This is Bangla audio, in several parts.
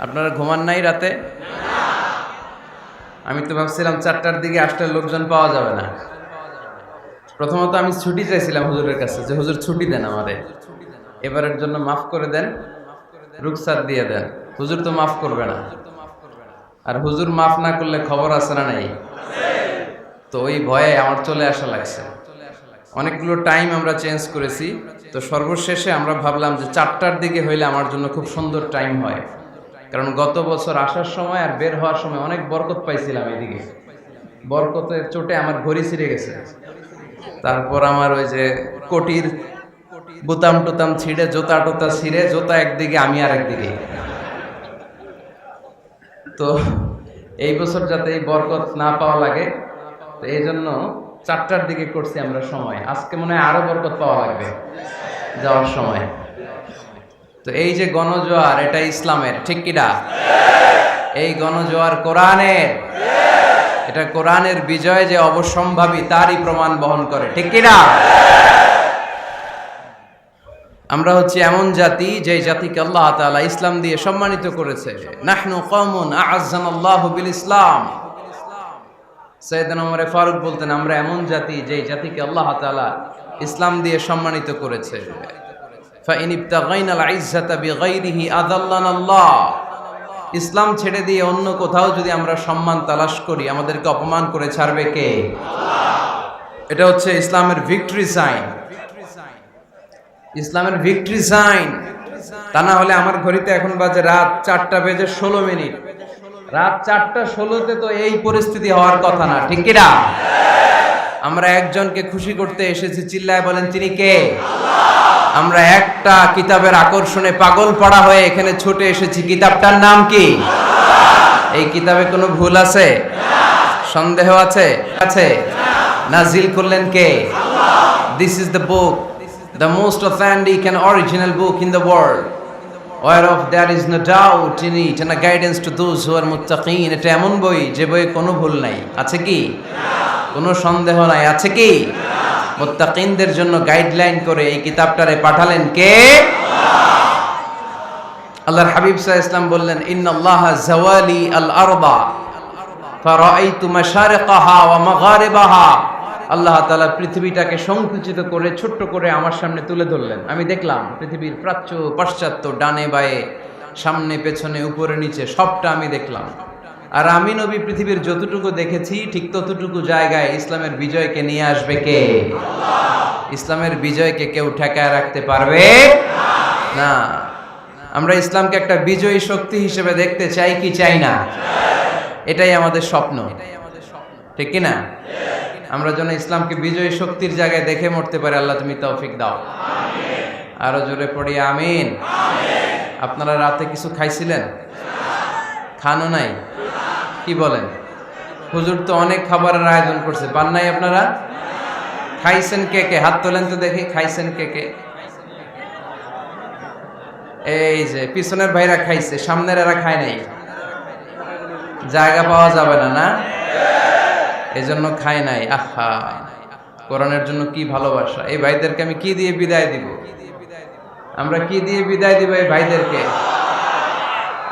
আপনারা ঘুমান নাই রাতে? আমি তো ভাবছিলাম 4টার দিকে আসলে লোকজন পাওয়া যাবে না। প্রথমত আমি ছুটি চাইছিলাম হুজুরের কাছে, যে হুজুর ছুটি দেন আমাদের, এবারের জন্য মাফ করে দেন, রুকসাত দিয়ে দেন। হুজুর তো মাফ করবে না, আর হুজুর মাফ না করলে খবর আছে না নাই? তো ওই ভয়ে আমার চলে আসা লাগছে। অনেকগুলো টাইম আমরা চেঞ্জ করেছি, তো সর্বশেষে আমরা ভাবলাম যে 4টার দিকে হইলে আমার জন্য খুব সুন্দর টাইম হয়, কারণ গত বছর আসার সময় আর বের হওয়ার সময় অনেক বরকত পাইছিলাম। এদিকে বরকতের চোটে আমার ঘড়ি ছিঁড়ে গেছে, তারপর আমার ওই যে কোটির বুতাম টুতাম ছিঁড়ে, জোতা টোতা ছিঁড়ে, জোতা একদিকে আমি আর একদিকে। তো এই বছর যাতে এই বরকত না পাওয়া লাগে, তো এই জন্য 4টার দিকে করছি আমরা সময়। আজকে মনে হয় আরো বরকত পাওয়া লাগবে যাওয়ার সময়। তো এই যে গণজোয়ার, এটা ইসলামের, ঠিক কিনা? এই গণজোয়ার কোরআনের, এটা কোরআনের বিজয় যে অবশ্যম্ভাবী তারই প্রমাণ বহন করে, ঠিক কিনা? আমরা হচ্ছে এমন জাতি যে জাতিকে আল্লাহ তাআলা ইসলাম দিয়ে সম্মানিত করেছে। নাহনু কওমুন আ'আজ্জানাল্লাহু বিল ইসলাম। সাইয়েদনা ওমর ফারুক বলতেন, আমরা এমন জাতি যে জাতিকে আল্লাহ তাআলা ইসলাম দিয়ে সম্মানিত করেছে। ফাইন ইবতাগাইনাল ইজ্জাতা বিগাইরিহি আযাল্লানাল্লাহ। ইসলাম ছেড়ে দিয়ে অন্য কোথাও যদি আমরা সম্মান তালাশ করি, আমাদেরকে অপমান করে ছাড়বে কে? আল্লাহ। এটা হচ্ছে ইসলামের ভিক্টরি সাইন, ইসলামের ভিক্টরি সাইন। তা না হলে আমার ঘড়িতে এখন বাজে রাত 4:16। রাত 4:16 তো এই পরিস্থিতি হওয়ার কথা না, ঠিক কিনা? আমরা একজনকে খুশি করতে এসেছি, চিল্লায় বলেন তিনি কে? আল্লাহ। আমরা একটা কিতাবের আকর্ষণে পাগল পড়া হয়ে এখানে ছুটে এসেছি, কিতাবটার নাম কি? আল্লাহ। এই কিতাবে কোনো ভুল আছে? সন্দেহ আছে? আছে? নাজিল করলেন কে? আল্লাহ। This is the book, the most authentic and original book in the world, whereof there is no doubt in it and a guidance to those who are muttaqin. এটা এমন বই যে বইয়ে কোনো ভুল নাই, আছে কি? কোনো সন্দেহ নাই, আছে কি? মুত্তাকিনদের জন্য গাইডলাইন করে এই কিতাবটারে পাঠালেন কে? আল্লাহ। আল্লাহর হাবিব সাল্লাল্লাহু আলাইহি ওয়াসাল্লাম বললেন, ইন্নাল্লাহা জাওয়ালি আল আরদা ফারাআইতু মাশারিকাহা ওয়া মাগারিবাহা। আল্লাহ তাআলা পৃথিবীটাকে সংকুচিত করে ছোট্ট করে আমার সামনে তুলে ধরলেন। আমি দেখলাম পৃথিবীর প্রাচ্য পাশ্চাত্য, ডানে বায়ে, সামনে পেছনে, উপরে নিচে, সবটা আমি দেখলাম। আর আমি নবী পৃথিবীর যতটুকু দেখেছি ঠিক ততটুকু জায়গায় ইসলামের বিজয়কে নিয়ে আসবে কে? আল্লাহ। ইসলামের বিজয়কে কেউ ঠেকায় রাখতে পারবে না। আমরা ইসলামকে একটা বিজয়ী শক্তি হিসেবে দেখতে চাই কি চাই না? এটাই আমাদের স্বপ্ন, ঠিক কিনা? আমরা যেন ইসলামকে বিজয়ী শক্তির জায়গায় দেখে মরতে পারি। আল্লাহ তুমি তৌফিক দাও। আরো জোরে পড়ি আমিন। আপনারা রাতে কিছু খাইছিলেন? খানো নাই? কি বলেন? হুজুর তো অনেক খাবারের আয়োজন করছে, পান নাই আপনারা? খাইছেন কে কে? হাত তোলেন তো দেখি, খাইছেন কে কে? এই যে পিছনের ভাইরা খাইছে, সামনের এরা খায় নাই। জায়গা পাওয়া যাবে না, না? এজন্য খায় নাই। আহা, কোরআনের জন্য কি ভালোবাসা! এই ভাইদেরকে আমি কি দিয়ে বিদায় দিব? আমরা কি দিয়ে বিদায় দিব এই ভাইদেরকে?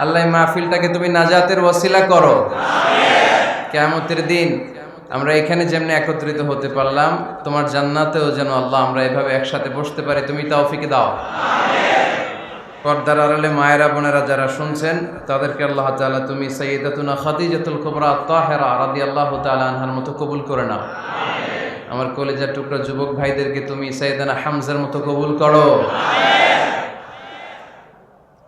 আল্লাহ মাহফিলটাকে তুমি নাজাতের ওয়াসিলা করো। কিয়ামতের দিন আমরা এখানে যেমনি একত্রিত হতে পারলাম, তোমার জান্নাতেও যেন আল্লাহ আমরা এভাবে একসাথে বসতে পারি, তুমি তৌফিক দাও। পর্দার আড়ালে মায়েরা বোনেরা যারা শুনছেন, তাদেরকে আল্লাহ তাআলা তুমি সাইয়্যিদাতুনা খাদিজাতুল কুবরা তাহেরা রাদিয়াল্লাহু তাআলা আনহার মতো কবুল করে নাও। আমার কলেজার টুকরা যুবক ভাইদেরকে তুমি সাইয়েদনা হামজার মতো কবুল করো।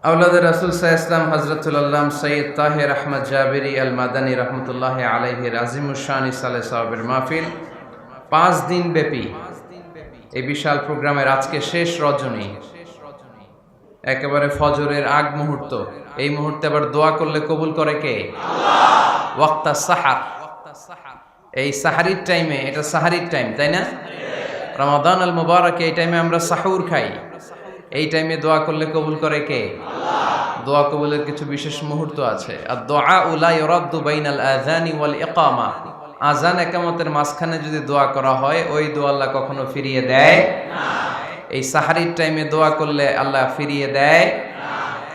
আওলাদের রাসূল সাল্লাল্লাহু আলাইহি ওয়াসাল্লাম হযরতুল আল্লাম সৈয়দ তাহের আহমদ জাবেরি আল মাদানী রাহমাতুল্লাহি আলাইহির আজিমুশ শানি সালে সাহাবের মাহফিল 5 দিন ব্যাপী এই বিশাল প্রোগ্রামের আজকে শেষ রজনী, একেবারে ফজরের আগ মুহূর্ত। এই মুহূর্তে আবার দোয়া করলে কবুল করে কে? আল্লাহ। ওয়াক্তা সাহার, এই সাহারির টাইমে, এটা সাহারির টাইম, তাই না? রমাদান আল মুবারক, এই টাইমে আমরা সাহুর খাই। এই টাইমে দোয়া করলে কবুল করে কে? আল্লাহ। দোয়া কবুলের কিছু বিশেষ মুহূর্ত আছে। আর দোয়া লা ইউরাদ্দু বাইনাল আযানি ওয়াল ইকামা। আযান ইকামতের মাঝখানে যদি দোয়া করা হয়, ওই দোয়া আল্লাহ কখনো ফিরিয়ে দেয় না। এই সাহারির টাইমে দোয়া করলে আল্লাহ ফিরিয়ে দেয়।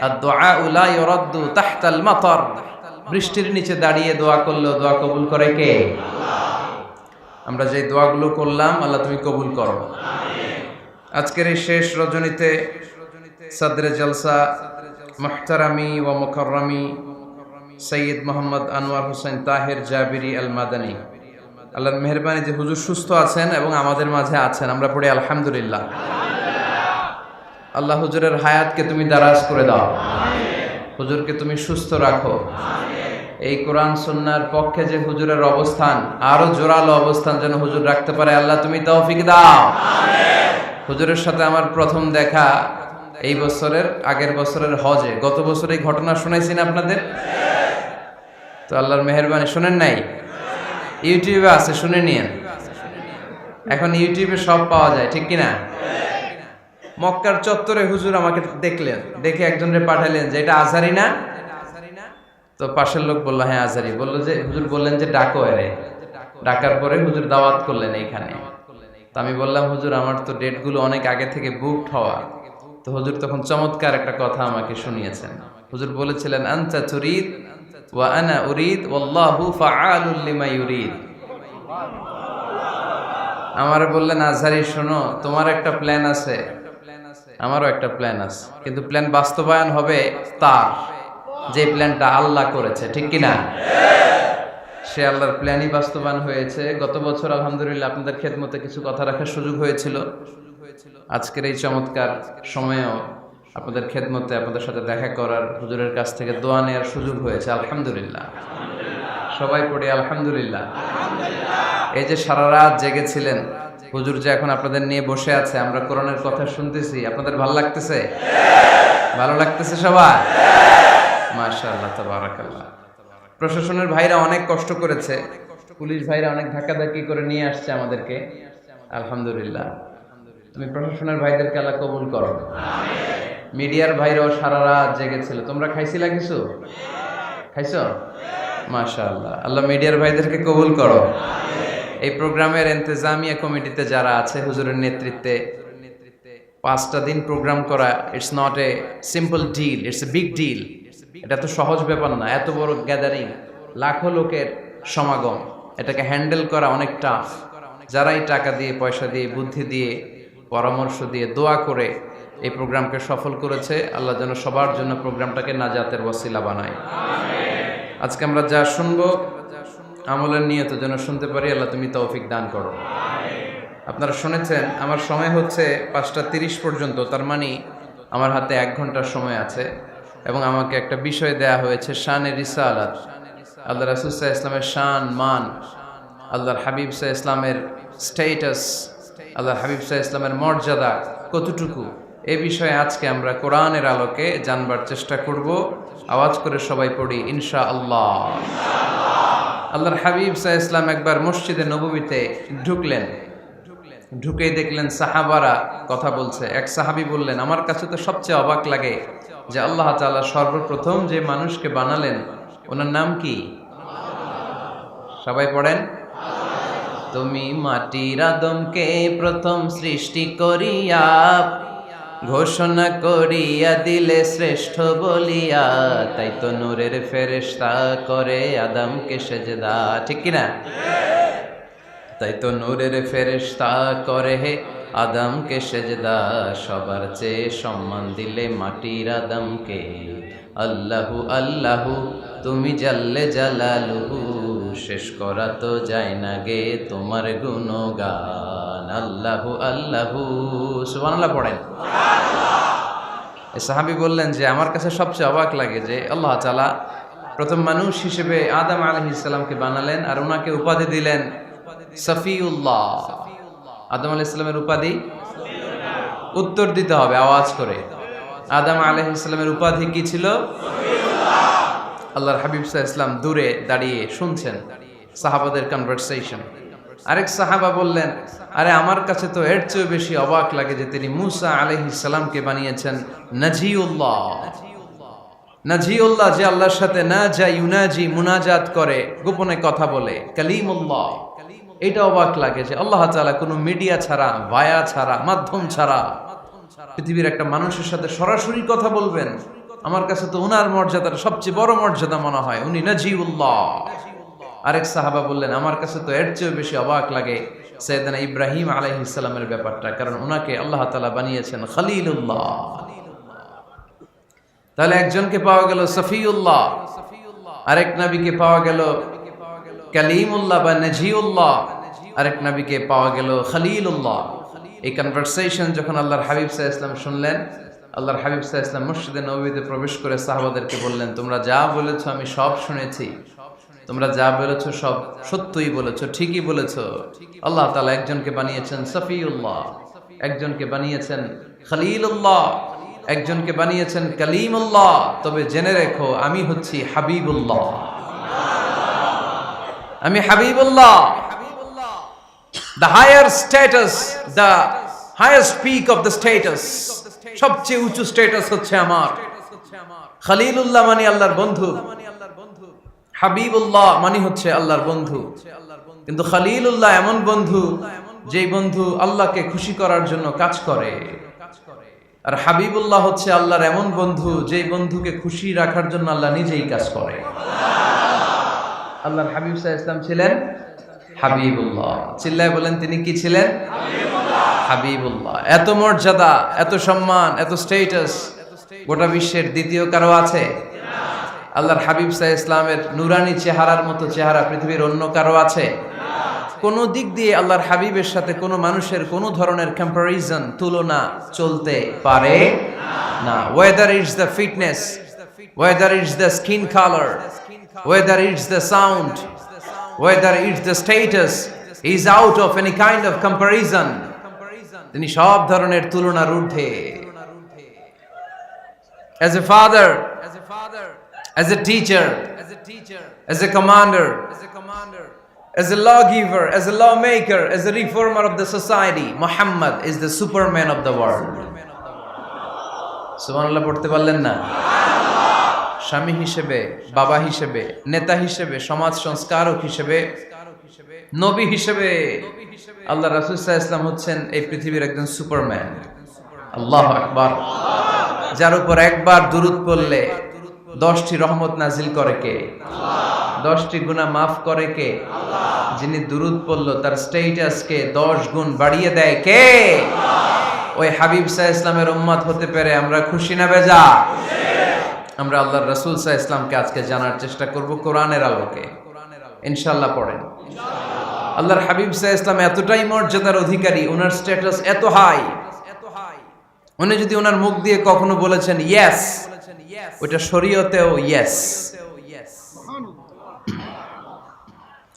আদ-দুআউ লা ইউরাদ্দু তাহতাল মাতার। বৃষ্টির নিচে দাঁড়িয়ে দোয়া করলেও দোয়া কবুল করে কে? আমরা যে দোয়াগুলো করলাম আল্লাহ তুমি কবুল করো। আজকের এই শেষ রজনীতে সদরে জলসা মুহতারামি ওয়া মুকাররামি সৈয়দ মোহাম্মদ আনোয়ার হোসেন তাহের জাবিরি আল মাদানী, আল্লাহর মেহেরবানি যে হুজুর সুস্থ আছেন এবং আমাদের মাঝে আছেন, আমরা পড়ি আলহামদুলিল্লাহ। আল্লাহ হুজুরের হায়াতকে তুমি দারাজ করে দাও, হুজুরকে তুমি সুস্থ রাখো। এই কোরআন সুন্নাহর পক্ষে যে হুজুরের অবস্থান, আরো জোরালো অবস্থান যেন হুজুর রাখতে পারে, আল্লাহ তুমি তৌফিক দাও। হুজুরের সাথে আমার প্রথম দেখা এই বছরের, আগের বছরের হজে। গত বছর এই ঘটনা শুনাইছি না আপনাদের? তো আল্লাহর মেহেরবানি, শুনেন নাই? ইউটিউবে আছে, শুনে নিয়েন। এখন ইউটিউবে সব পাওয়া যায়, ঠিক কিনা? মক্কার চত্বরে হুজুর আমাকে দেখলেন, দেখে একজনকে পাঠালেন যে এটা আজহারি না? তো পাশের লোক বললো হ্যাঁ আজহারি। বললো যে হুজুর বললেন যে ডাকো এরে। ডাকার পরে হুজুর দাওয়াত করলেন এইখানে। তো আমি বললাম হুজুর আমার তো ডেটগুলো অনেক আগে থেকে বুকড হওয়া। তো হুজুর তখন চমৎকার একটা কথা আমাকে শুনিয়েছেন। হুজুর বলেছিলেন আনতা তুরিদ ওয়া আনা উরিদ ওয়াল্লাহু ফাআলুল লিমা ইউরিদ। আমারে বললেন আজহারি শোনো, তোমার একটা প্ল্যান আছে, আমারও একটা প্ল্যান আছে, কিন্তু প্ল্যান বাস্তবায়ন হবে তার, যে প্ল্যানটা আল্লাহ করেছে, ঠিক কিনা? সে আল্লাহর প্ল্যানই বাস্তবায়ন হয়েছে। গত বছর আলহামদুলিল্লাহ আপনাদের খেদমতে কিছু কথা রাখার সুযোগ হয়েছিল। আজকের এই চমৎকার সময়েও আপনাদের খেদমতে আপনাদের সাথে দেখা করার, হুজুরের কাছ থেকে দোয়া নেওয়ার সুযোগ হয়েছে, আলহামদুলিল্লাহ। সবাই পড়ি আলহামদুলিল্লাহ। এই যে সারা রাত জেগেছিলেন, হুজুর যে এখন আপনাদের নিয়ে বসে আছে, আমরা কোরআনের কথা শুনতেছি, আপনাদের ভালো লাগতেছে? ভালো লাগতেছে সবার? মাশাআল্লাহ, তাবারাকাল্লাহ। প্রশাসনের ভাইরা অনেক কষ্ট করেছে, পুলিশ ভাইরা অনেক ধাক্কাধাক্কি করে নিয়ে আসছে আমাদেরকে, আলহামদুলিল্লাহ। তুমি প্রশাসনের ভাইদেরকে আল্লাহ কবুল করো। মিডিয়ার ভাইরাও সারা রাত জেগেছিল। তোমরা খাইছিলা কিছু? খাইছো? মাশাআল্লাহ, আল্লাহ মিডিয়ার ভাইদেরকে কবুল করো। এই প্রোগ্রামের ইন্তেজামিয়া কমিটিতে যারা আছে, হুজুরের নেতৃত্বে 5টা দিন প্রোগ্রাম করা, it's not a simple deal, it's a big deal. এটা তো সহজ ব্যাপার না, এত বড় গ্যাদারিং, লাখো লোকের সমাগম, এটাকে হ্যান্ডেল করা অনেক টাফ। যারাই টাকা দিয়ে, পয়সা দিয়ে, বুদ্ধি দিয়ে, পরামর্শ দিয়ে, দোয়া করে এই প্রোগ্রামকে সফল করেছে, আল্লাহ যেন সবার জন্য প্রোগ্রামটাকে নাজাতের ওয়াসিলা বানায়। আজকে আমরা যা শুনবো আমলের নিয়ত যেন শুনতে পারি, আল্লাহ তুমি তৌফিক দান করো। আপনারা শুনেছেন আমার সময় হচ্ছে 5টা 30 পর্যন্ত, তার মানে আমার হাতে 1 ঘন্টার সময় আছে এবং আমাকে একটা বিষয় দেয়া হয়েছে, শানে রিসালাত। আল্লাহ রাসূল সাল্লাল্লাহু আলাইহি ওয়াসাল্লামের শান, মান, আল্লাহর হাবিব সাল্লাল্লাহু আলাইহি ওয়াসাল্লামের স্ট্যাটাস, আল্লাহর হাবিব সাল্লাল্লাহু আলাইহি ওয়াসাল্লামের মর্যাদা কতটুকু, এই বিষয়ে আজকে আমরা কোরআনের আলোকে জানবার চেষ্টা করব। আওয়াজ করে সবাই পড়ি ইনশাআল্লাহ। আল্লাহর হাবিব সাল্লাল্লাহু আলাইহি ওয়াসাল্লাম একবার মসজিদে নববীতে ঢুকলেন, ঢুকেই দেখলেন সাহাবারা কথা বলছে। এক সাহাবী বললেন, আমার কাছে তো সবচেয়ে অবাক লাগে যে আল্লাহ তাআলা সর্বপ্রথম যে মানুষকে বানালেন ওনার নাম কি? সবাই পড়েন, তুমি মাটির আদমকে প্রথম সৃষ্টি করিয়া ঘোষণা করিয়া দিলে শ্রেষ্ঠ বলিয়া, তাই তো নূরের ফেরেশতা করে আদমকে সেজদা, ঠিক কিনা? তাই তো নূরের ফেরেশতা করে আদমকে সেজদা, সবার চেয়ে সম্মান দিলে মাটির আদমকে। আল্লাহু আল্লাহু তুমি জাল্লে জালালুহু, শেষ করা তো যায় না গে তোমার গুণগান। আল্লাহু আল্লাহু, সুবহানাল্লাহ পড়েন। এই সাহাবী বললেন যে আমার কাছে সবচেয়ে অবাক লাগে যে আল্লাহ তাআলা প্রথম মানুষ হিসেবে আদম আলাইহিস সালামকে বানালেন আর ওনাকে উপাধি দিলেন সফিউল্লাহ। আদম আলাইহিস সালামের উপাধি উত্তর দিতে হবে আওয়াজ করে। আদম আলাইহিস সালামের উপাধি কি ছিল? আল্লাহর হাবিব সাল্লাল্লাহু আলাইহি ওয়াসাল্লাম দূরে দাঁড়িয়ে শুনছেন সাহাবাদের কনভারসেশন। আরেক সাহাবা বললেন, আরে আমার কাছে তো এর চেয়ে বেশি অবাক লাগে যে তিনি মুসা আলাইহিস সালামকে বানিয়েছেন নাজিউল্লাহ। নাজিউল্লাহ, যে আল্লাহর সাথে না যা ইউনাজি, মুনাজাত করে, গোপনে কথা বলে, কালিমুল্লাহ। এটা অবাক লাগে যে আল্লাহ তাআলা কোনো মিডিয়া ছাড়া, ভায়া ছাড়া, মাধ্যম ছাড়া পৃথিবীর একটা মানুষের সাথে সরাসরি কথা বলবেন। আমার কাছে তো উনার মর্যাদাটা সবচেয়ে বড় মর্যাদা মনে হয়, উনি নাজিউল্লাহ। আরেক সাহাবা বললেন, আমার কাছে তো এর চেয়েও বেশি অবাক লাগে সাইয়েদনা ইব্রাহিম আলাইহিস সালামের ব্যাপারটা, কারণ ওনাকে আল্লাহ তাআলা বানিয়েছেন খলিলুল্লাহ। তাহলে একজনকে পাওয়া গেল সফিউল্লাহ, আরেক নবীকে পাওয়া গেল কালিমুল্লাহ বা নাজিউল্লাহ, আরেক নবীকে পাওয়া গেল খলিলুল্লাহ। এই কনভারসেশন যখন আল্লাহর হাবিব সাল্লাল্লাহু আলাইহি ওয়াসাল্লাম শুনলেন, আল্লাহর হাবিব সাল্লাল্লাহু আলাইহি ওয়াসাল্লাম মসজিদে নববীতে প্রবেশ করে সাহাবাদেরকে বললেন, তোমরা যা বলেছো আমি সব শুনেছি, তোমরা যা বলেছো সব সত্যই বলেছো, ঠিকই বলেছো। আল্লাহ তাআলা একজনকে বানিয়েছেন সফিউল্লাহ, একজনকে বানিয়েছেন খলিলুল্লাহ, একজনকে বানিয়েছেন কালিমুল্লাহ। তবে জেনে রেখো আমি হচ্ছি হাবিবুল্লাহ, আমি Habibullah. The higher status, the highest peak of the status, সবচেয়ে উঁচু স্ট্যাটাস হচ্ছে আমার। খলিলুল্লাহ মানে আল্লাহর বন্ধু, হাবিবুল্লাহ মানে হচ্ছে আল্লাহর বন্ধু। কিন্তু খলিলুল্লাহ এমন বন্ধু যেই বন্ধু আল্লাহকে খুশি করার জন্য কাজ করে, আর হাবিবুল্লাহ হচ্ছে আল্লাহর এমন বন্ধু যেই বন্ধুকে খুশি রাখার জন্য আল্লাহ নিজেই কাজ করে। আল্লাহর হাবিব সাল্লাল্লাহু আলাইহি ওয়াসাল্লাম ছিলেন হাবিবুল্লাহ। চিল্লায় বলেন তিনি কি ছিলেন? হাবিবুল্লাহ। এত মর্যাদা, এত সম্মান, এত স্ট্যাটাস গোটা বিশ্বের দ্বিতীয় কারো আছে? আল্লাহর হাবিব সাল্লাল্লাহু আলাইহি ওয়াসাল্লামের নুরানি চেহারার মতো চেহারা পৃথিবীর অন্য কারো আছে? কোন দিক দিয়ে আল্লাহর হাবিবের সাথে কোনো মানুষের কোনো ধরনের কম্পারিজন, তুলনা চলতে পারে না। Whether it's the fitness, whether it's the skin colour, whether it's the sound, whether it's the status, is out of any kind of comparison. তিনি সব ধরনের তুলনার ঊর্ধ্বে। As a father, as a teacher, as a commander, as a lawgiver, as a lawmaker, as a reformer of the society, Muhammad is the superman of the world. সুবহানাল্লাহ পড়তে পারলেন না? স্বামী হিসেবে, বাবা হিসেবে, নেতা হিসেবে, সমাজ সংস্কারক হিসেবে, নবী হিসেবে আল্লাহ রাসূল সাল্লাল্লাহু আলাইহি ওয়াসাল্লাম হচ্ছেন এই পৃথিবীর একজন সুপারম্যান। আল্লাহু আকবার। যার উপর একবার দুরূদ পড়লে 10টি রহমত নাজিল করে কে? 10টি গুনাহ মাফ করে কে? যিনি দুরূদ পড়লো তার স্ট্যাটাসকে 10 গুণ বাড়িয়ে দেয় কে? ওই হাবিব সাল্লাল্লাহু আলাইহি ওয়াসাল্লামের উম্মত হতে পেরে আমরা খুশি না বেজা? আমরা আল্লাহর রাসূল সাল্লাল্লাহু আলাইহি ওয়াসাল্লামকে আজকে জানার চেষ্টা করব কোরআনের আলোকে। ইনশাআল্লাহ পড়েন। আল্লাহর হাবিব সাল্লাল্লাহু আলাইহি ওয়াসাল্লাম এতটাই মর্যাদার অধিকারী, ওনার স্ট্যাটাস এত হাই, উনি যদি ওনার মুখ দিয়ে কখনো বলেছেন ইয়েস, ওটা শরীয়তেও ইয়েস।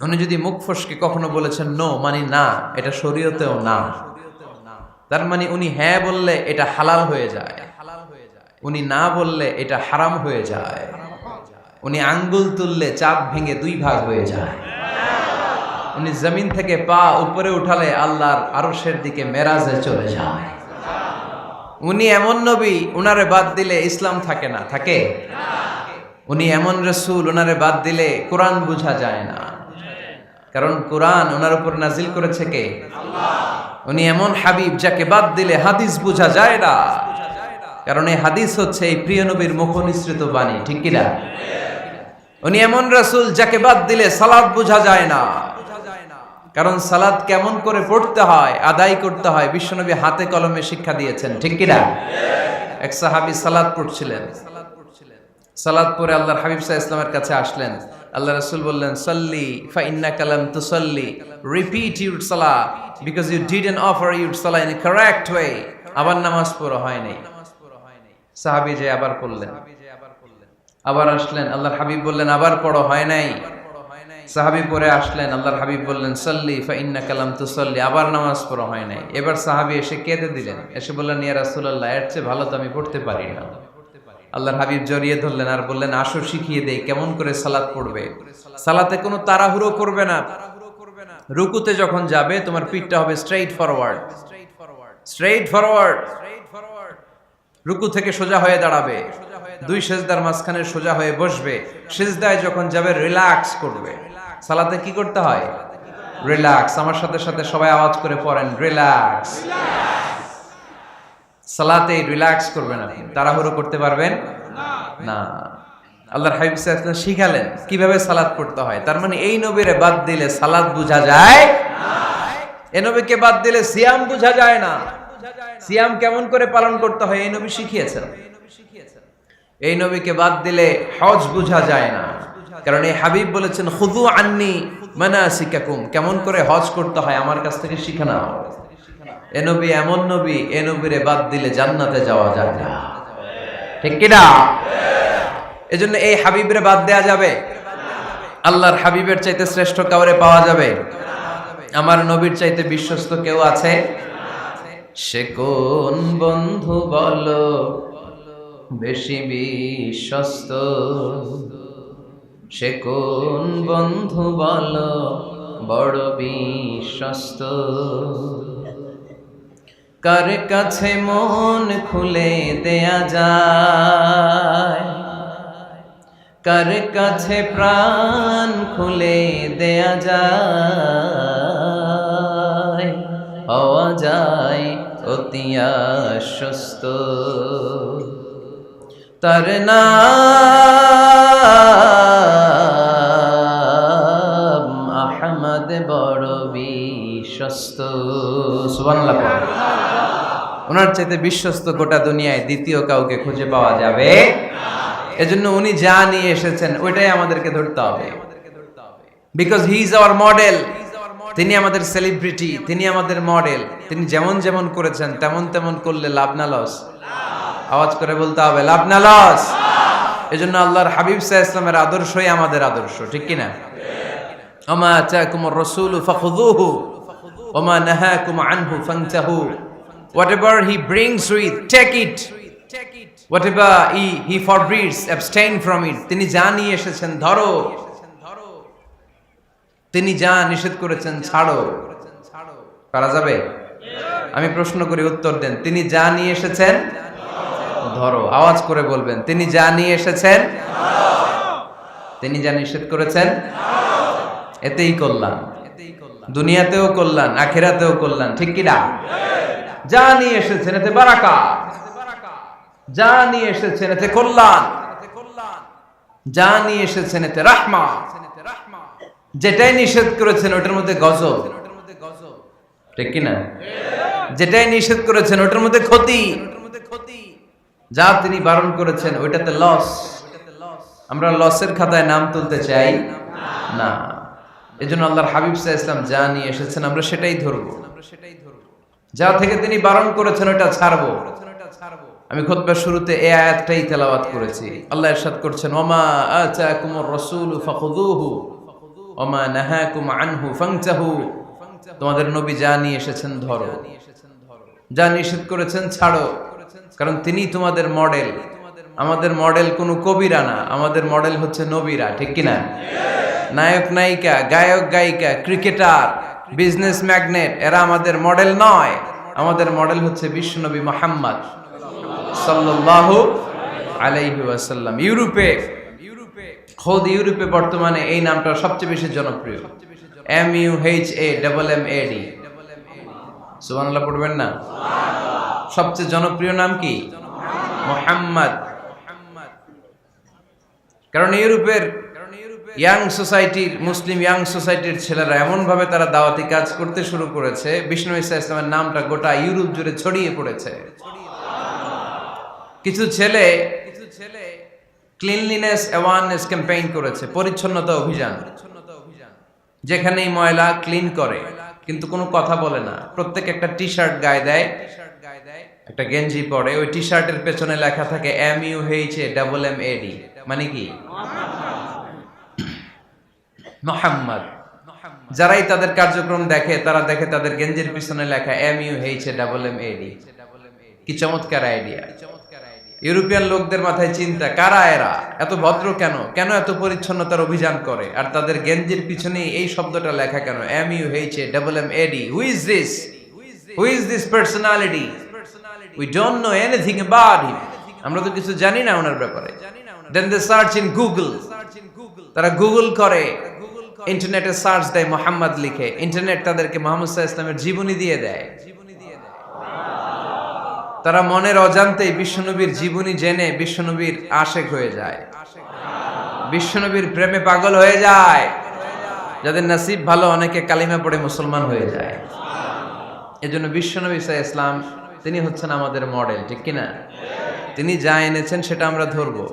উনি যদি মুখ ফসকে কখনো বলেছেন নো, মানে না, এটা শরীয়তেও না। তার মানে উনি হ্যাঁ বললে এটা হালাল হয়ে যায়, উনি না বললে এটা হারাম হয়ে যায়। উনি আঙ্গুল তুললে চাঁদ ভেঙে 2 ভাগ হয়ে যায়। উনি জমিন থেকে পা উপরে উঠালে আল্লাহর আরশের দিকে মেরাজে চলে যায়। উনি এমন নবী, উনারে বাদ দিলে ইসলাম থাকে না, থাকে? উনি এমন রাসূল, উনারে বাদ দিলে কোরআন বোঝা যায় না, কারণ কোরআন ওনার উপর নাজিল করেছে কে? আল্লাহ। উনি এমন হাবিব যাকে বাদ দিলে হাদিস বোঝা যায় না, কারণ এই হাদিস হচ্ছে এই প্রিয় নবীর মুখ নিঃসৃত বাণী, ঠিক কি না? উনি এমন রাসূল যাকে বাদ দিলে সালাত বোঝা যায় না, কারণ সালাত কেমন করে পড়তে হয়, আদায় করতে হয় বিশ্বনবী হাতে কলমে শিক্ষা দিয়েছেন, ঠিক কি না? এক সাহাবী সালাত পড়ছিলেন, সালাত পড়ে আল্লাহর হাবিব সাল্লাল্লাহু আলাইহি ওয়াসাল্লামের কাছে আসলেন। আল্লাহ রাসূল বললেন, সাল্লি ফা ইন্নাকা লাম তুসাল্লি, রিপিট ইউর সালাহ because you didn't offer your সালাহ ইন এ কারেক্ট ওয়ে। আবার নামাজ পড়া হয় নাই। সাহাবী যে আবার পড়লেন, আবার আসলেন, আল্লাহর হাবিব বললেন আবার পড়ো, হয় নাই। সাহাবী পরে আসলেন, আল্লাহর হাবিব বললেন সাল্লি ফা ইন্নাকা লাম তুসাল্লি, আবার নামাজ পড়া হয় নাই। এবার সাহাবী এসে কেঁদে দিলেন, এসে বললেন ইয়া রাসূলুল্লাহ, এর চেয়ে ভালো তো আমি পড়তে পারি না। আল্লাহর হাবিব জড়িয়ে ধরলেন আর বললেন আসো শিখিয়ে দেই কেমন করে সালাত পড়বে। সালাতে কোনো তাড়াহুড়ো করবে না। রুকুতে যখন যাবে তোমার পিঠটা হবে স্ট্রেইট ফরওয়ার্ড, স্ট্রেইট ফরওয়ার্ড। রুকু থেকে সোজা হয়ে দাঁড়াবে, 2 সেজদার মাঝখানে সোজা হয়ে বসবে। সিজদায় যখন যাবে রিল্যাক্স করবে। সালাতে কি করতে হয়? রিল্যাক্স। আমার সাথে সাথে সবাই আওয়াজ করে পড়েন রিল্যাক্স। সালাতে রিল্যাক্স করবেন, আপনি তাড়াহুড়ো করতে পারবেন না। না। আল্লাহর হাবিব সাল্লাল্লাহু আলাইহি ওয়াসাল্লাম শিখালেন কিভাবে সালাত পড়তে হয়। তার মানে এই নবীরে বাদ দিলে সালাত বোঝা যায় না, এই নবীকে বাদ দিলে সিয়াম বোঝা যায় না। সিয়াম কেমন করে পালন করতে হয় এই নবী শিখিয়েছেন। এই নবীকে বাদ দিলে হজ বোঝা যায় না, কারণ এই হাবিব বলেছেন খুযু আন্নি মানাসিকাকুম, কেমন করে হজ করতে হয় আমার কাছ থেকে শিখে নাও। এ নবী এমন নবী, এ নবীরে বাদ দিলে জান্নাতে যাওয়া যায় না, ঠিক কি না? এজন্য এই হাবিবরে বাদ দেয়া যাবে? আল্লাহর হাবিবের চাইতে শ্রেষ্ঠ কাউরে পাওয়া যাবে? আমার নবীর চাইতে বিশ্বস্ত কেউ আছে? সে কোন বন্ধু বলো বেশি বিশ্বস্ত, সে কোন বন্ধু বলো বড় বিশ্বস্ত, কার কাছে মন খুলে দেয়া যায়, কার কাছে প্রাণ খুলে দেয়া যায়, হওয়া যায় অতি আশ্বস্ত, তার নাম আহমদ বড় বিশ্বস্ত। সুবহানাল্লাহ। ওনার চাইতে বিশ্বস্ত গোটা দুনিয়ায় দ্বিতীয় কাউকে খুঁজে পাওয়া যাবে? এজন্য উনি যা নিয়ে এসেছেন ওইটাই আমাদেরকে ধরতে হবে, because he is our model. তিনি আমাদের সেলিব্রিটি, তিনি আমাদের মডেল। তিনি যেমন যেমন করেছেন তেমন তেমন করলে লাভ না লস? আওয়াজ করে বলতে হবে লাভ না লস? এজন্য আল্লাহর হাবিব সাল্লাল্লাহু আলাইহি ওয়াসাল্লামের আদর্শই আমাদের আদর্শ, ঠিক কি না? ওমা আতাকুমুর রাসূলু ফাখুযুহু ওমা নাহাকুম আনহু ফান্তাহু, whatever he brings with take it, whatever he forbids abstain from it। তিনি যা নিয়ে এসেছেন ধরো, তিনি যা নিষেধ করেছেন ছাড়ো। পারা যাবে? আমি প্রশ্ন করি, উত্তর দেন। তিনি যা নিয়ে এসেছেন ধরো। আওয়াজ করে বলবেন, তিনি যা নিয়ে এসেছেন, তিনি যা নিষেধ করেছেন এতেই কল্যাণ, দুনিয়াতেও কল্যাণ আখিরাতেও কল্যাণ, ঠিক কি না? যা নিয়ে এসেছেন এতে বারাকা, যা নিয়ে এসেছেন এতে কল্যাণ, যা নিয়ে এসেছেন এতে রাহমা, যেটাই নিষেধ করেছেন ওটার মধ্যে গজব, ঠিক কি না? যেটাই নিষেধ করেছেন ওটার মধ্যে ক্ষতি, যা তিনি বারণ করেছেন ওইটাতে লস। আমরা লসের খাতায় নাম তুলতে চাই না। এজন্য আল্লাহর হাবিব সাল্লাল্লাহু আলাইহি ওয়াসাল্লাম যা নিয়ে এসেছেন আমরা সেটাই ধরবো, যা থেকে তিনি বারণ করেছেন ওটা ছাড়বো। আমি খুতবার শুরুতে এই আয়াতটাই তেলাওয়াত করেছি। আল্লাহ ইরশাদ করছেন, ওমা আতাকুমুর রাসূলু ফাখুযুহু ওমা নাহাকুম আনহু ফান্তাহু। তোমাদের নবী যা নিয়ে এসেছেন ধরো, যা নিষেধ করেছেন ছাড়ো, কারণ তিনি তোমাদের মডেল। আমাদের মডেল কোনো কবিরা না, আমাদের মডেল হচ্ছে নবীরা, ঠিক কিনা? নায়ক নায়িকা, গায়ক গায়িকা, ক্রিকেটার, বিজনেস ম্যাগনেট এরা আমাদের মডেল নয়। আমাদের মডেল হচ্ছে বিশ্বনবী মুহাম্মদ সাল্লাল্লাহু আলাইহি ওয়াসাল্লাম। ইউরোপে বর্তমানে এই নামটা সবচেয়ে বেশি জনপ্রিয়, MUHAMMAD। সুবহানাল্লাহ পড়বেন না? সবচেয়ে জনপ্রিয় নাম কি? মুহাম্মদ। কারণ ইউরোপের ইয়াং সোসাইটির, মুসলিম ইয়াং সোসাইটির ছেলেরা এমন ভাবে তারা দাওয়াতি কাজ করতে শুরু করেছে, বিষ্ণু ঈসা ইসলামের নামটা গোটা ইউরোপ জুড়ে ছড়িয়ে পড়েছে। কিছু ছেলে ক্লিনলিনেস অ্যাওয়ারনেস ক্যাম্পেইন করেছে, পরিচ্ছন্নতা অভিযান। যেখানেই ময়লা ক্লিন করে, কিন্তু কোনো কথা বলে না। প্রত্যেক একটা টি শার্ট গায়ে দেয়, একটা গেঞ্জি পরে, ওই টি শার্টের পেছনে লেখা থাকে MUHAMMAD, মানে কি? মুহাম্মদ। যারাই তাদের কার্যক্রম দেখে তারা দেখে তাদের গেঞ্জির পিছনে লেখা MUHAMMAD। কি চমৎকার আইডিয়া! ইউরোপিয়ান লোকদের মাথায় চিন্তা, কারা এরা, এত ভদ্র কেন, কেন এত পরিচ্ছন্নতার অভিযান করে, আর তাদের গেঞ্জির পিছনে এই শব্দটা লেখা কেন, MUHAMMAD। Who is this? Who is this personality? We don't know anything about him. আমরা তো কিছু জানি না ওনার ব্যাপারে। দেন দে সার্চ ইন গুগল। তারা গুগল করে, ইন্টারনেটে সার্চ দেয় মুহাম্মদ লিখে, ইন্টারনেট তাদেরকে মুহাম্মদ সাল্লাল্লাহু আলাইহি ওয়াসাল্লামের জীবনী দিয়ে দেয়। তারা মনের অজান্তেই বিশ্বনবীর জীবনী জেনে বিশ্বনবীর আশেক হয়ে যায়, বিশ্বনবীর প্রেমে পাগল হয়ে যায়। যাদের নসিব ভালো, অনেকে কালিমা পড়ে মুসলমান হয়ে যায়। এজন্য বিশ্বনবী সাল্লাল্লাহু আলাইহি ওয়াসাল্লাম তিনি হচ্ছেন আমাদের মডেল, ঠিক কিনা? তিনি যা এনেছেন সেটা আমরা ধরবো,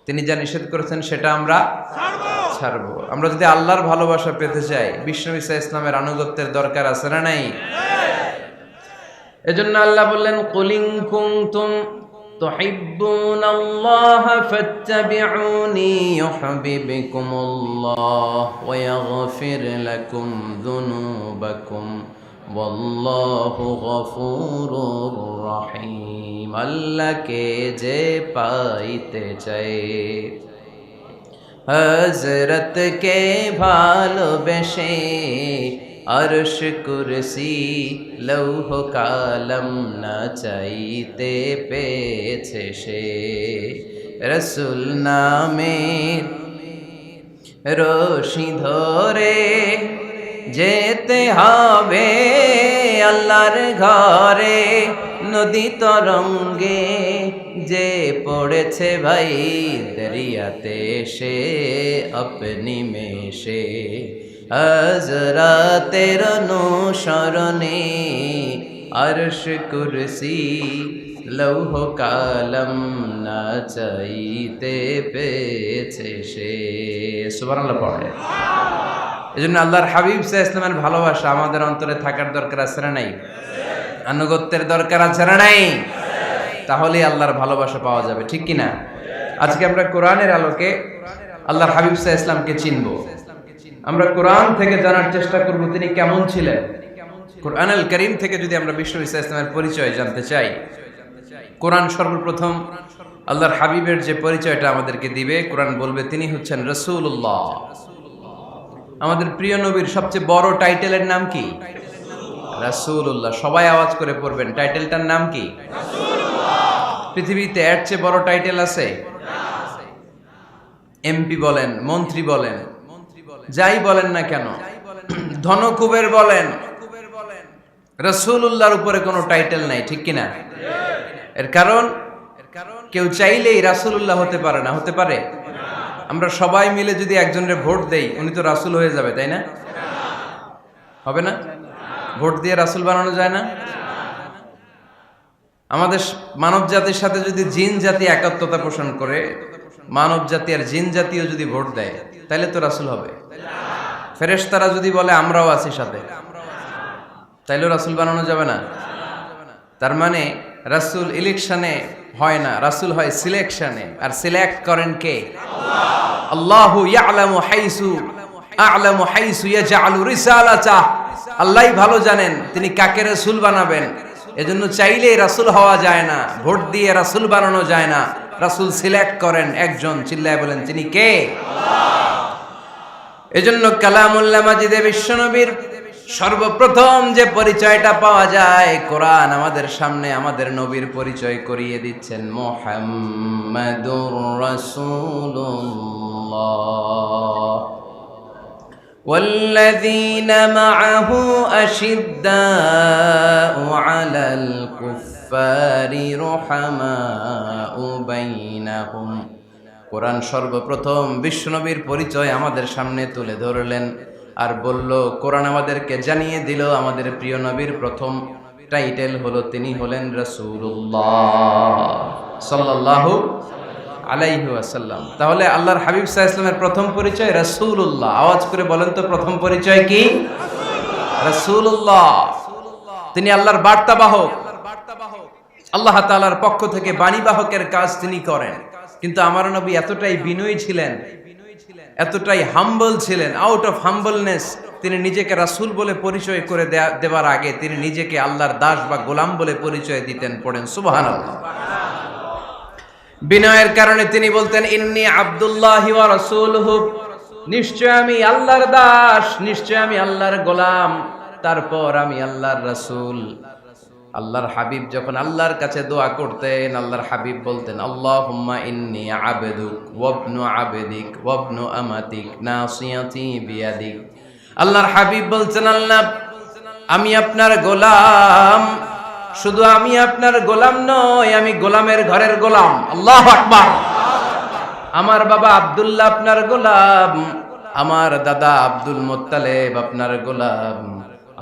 তিনি যা নিষেধ করেছেন সেটা আমরা ছাড়বো। আমরা যদি আল্লাহর ভালোবাসা পেতে চাই, বিশ্বনবী সাল্লাল্লাহু আলাইহি ওয়াসাল্লামের আনুগত্যের দরকার আছে না নাই? এজন্য আল্লাহ বললেন, কুলিন কুনতুম তুহিব্বুনাল্লাহা ফাত্তাবিউনি ইউহিব্বুকুমুল্লাহ ওয়া ইয়াগফির লাকুম যুনুবাকুম ওয়াল্লাহু গফুরুর রহিম। আল্লাহকে যে পাইতে চায়, হযরতকে ভালোবেসে আরশ কুরসি লৌহ কালম না চাইতে পেয়েছে সে। রসুল নামের রশি ধরে যেতে হবে আল্লাহর ঘরে। নদী তরঙ্গে যে পড়েছে ভাই দরিয়াতে সে আপনি মেশে। হযরতের অনুসরণে আরশ কুরসি লৌহ কালম না চাইতে পেয়েছে সে। সুবহানাল্লাহ পড়ে। এজন্য আল্লাহর হাবিব সাল্লাল্লাহু আলাইহি ওয়াসাল্লামের ভালোবাসা আমাদের অন্তরে থাকার দরকার আছে না নাই? আনুগত্যের দরকার আছে না নাই? তাহলে আল্লাহর ভালোবাসা পাওয়া যাবে, ঠিক কিনা? আজকে আমরা কোরআনের আলোকে আল্লাহর হাবিব সাল্লাল্লাহু আলাইহি ওয়াসাল্লামকে চিনব। আমরা কোরআন থেকে জানার চেষ্টা করব তিনি কেমন ছিলেন। কোরআনুল কারীম থেকে যদি আমরা বিশ্বনবী সাল্লাল্লাহু আলাইহি ওয়াসাল্লামের পরিচয় জানতে চাই, কোরআন সর্বপ্রথম আল্লাহর হাবিবের যে পরিচয়টা আমাদেরকে দিবে, কোরআন বলবে তিনি হচ্ছেন রাসূলুল্লাহ। আমাদের প্রিয় নবীর সবচেয়ে বড় টাইটেলের নাম কি? রাসূলুল্লাহ। সবাই আওয়াজ করে পড়বেন, টাইটেলটার নাম কি? রাসূলুল্লাহ। পৃথিবীতে এর চেয়ে বড় টাইটেল আছে? এমপি বলেন, মন্ত্রী বলেন, যাই বলেন না কেন, ধনকুবের বলেন, রাসূলুল্লাহর উপরে কোনো টাইটেল নাই, ঠিক কিনা? এর কারণ কেউ চাইলেই রাসূলুল্লাহ হতে পারে না। হতে পারে? আমরা সবাই মিলে যদি একজনের ভোট দেই, উনি তো রাসূল হয়ে যাবে, তাই না? হবে না? ভোট দিয়ে রাসূল বানানো যায় না? আমাদের মানব জাতির সাথে যদি জিন জাতি একাত্মতা পোষণ করে, মানব জাতি আর জিন জাতিও যদি ভোট দেয়, তাহলে তো রাসূল হবে। ফেরেশতারা যদি বলে আমরাও আছি সাথে, তাইলেও রাসূল বানানো যাবে না। তার মানে রাসূল ইলেকশনে হয় না, রাসূল হয় সিলেকশনে। আর সিলেক্ট করেন কে? আল্লাহ। আল্লাহু ইয়ালামু হাইসু ইয়াজআলু রিসালাতাহ। আল্লাহই ভালো জানেন তিনি কাকে রাসূল বানাবেন। এজন্য চাইলেই রাসূল হওয়া যায় না, ভোট দিয়ে রাসূল বানানো যায় না। রাসূল সিলেক্ট করেন একজন, চিল্লায় বলেন তিনি কে? আল্লাহ। এজন্য কালামুল্লাহ মাজিদে বিশ্বনবীর সর্বপ্রথম যে পরিচয়টা পাওয়া যায়, কোরআন আমাদের সামনে আমাদের নবীর পরিচয় করিয়ে দিচ্ছেন, মুহাম্মাদুর রাসূলুল্লাহ ওয়াল্লাযীনা মাআহু আশিদ্দাউ আলাল কুফফারি রুহামাউ বাইনাহুম। কোরআন সর্বপ্রথম বিশ্বনবীর পরিচয় আমাদের সামনে তুলে ধরলেন আর বলল, কোরআন আমাদেরকে জানিয়ে দিল আমাদের প্রিয় নবীর প্রথম টাইটেল হলো তিনি হলেন রাসূলুল্লাহ সাল্লাল্লাহু আলাইহি ওয়াসাল্লাম। তাহলে আল্লাহর হাবিব সাল্লাল্লাহু আলাইহি ওয়াসাল্লামের প্রথম পরিচয় রাসূলুল্লাহ। আওয়াজ করে বলেন তো প্রথম পরিচয় কি? রাসূলুল্লাহ। তিনি আল্লাহর বার্তাবাহক, আল্লাহ তাআলার পক্ষ থেকে বাণীবাহকের কাজ তিনি করেন। কিন্তু আমার নবী এতটাই বিনয়ী ছিলেন, এতটাই হাম্বল ছিলেন, আউট অফ হাম্বলনেস তিনি নিজেকে রাসূল বলে পরিচয় করে দেওয়ার আগে তিনি নিজেকে আল্লাহর দাস বা গোলাম বলে পরিচয় দিতেন। পড়েন সুবহানাল্লাহ। বিনয়ের কারণে তিনি বলতেন, ইন্নী আব্দুল্লাহি ওয়া রাসূলুহু, নিশ্চয় আমি আল্লাহর দাস, নিশ্চয় আমি আল্লাহর গোলাম, তারপর আমি আল্লাহর রাসূল। আল্লাহর হাবিব যখন আল্লাহর কাছে দোয়া করতেন, আল্লাহর হাবিব বলতেন, আল্লাহুম্মা ইন্নী আবদুক ওয়া ইবনু আবদিক ওয়া ইবনু আমাতিক নাসিয়াতি বিয়াদিক। আল্লাহর হাবিব বলছেন, আল্লাহ আমি আপনার গোলাম, শুধু আমি আপনার গোলাম নই, আমি গোলামের ঘরের গোলাম। আল্লাহু আকবার। আমার বাবা আব্দুল্লাহ আপনার গোলাম, আমার দাদা আব্দুল মুত্তালিব আপনার গোলাম,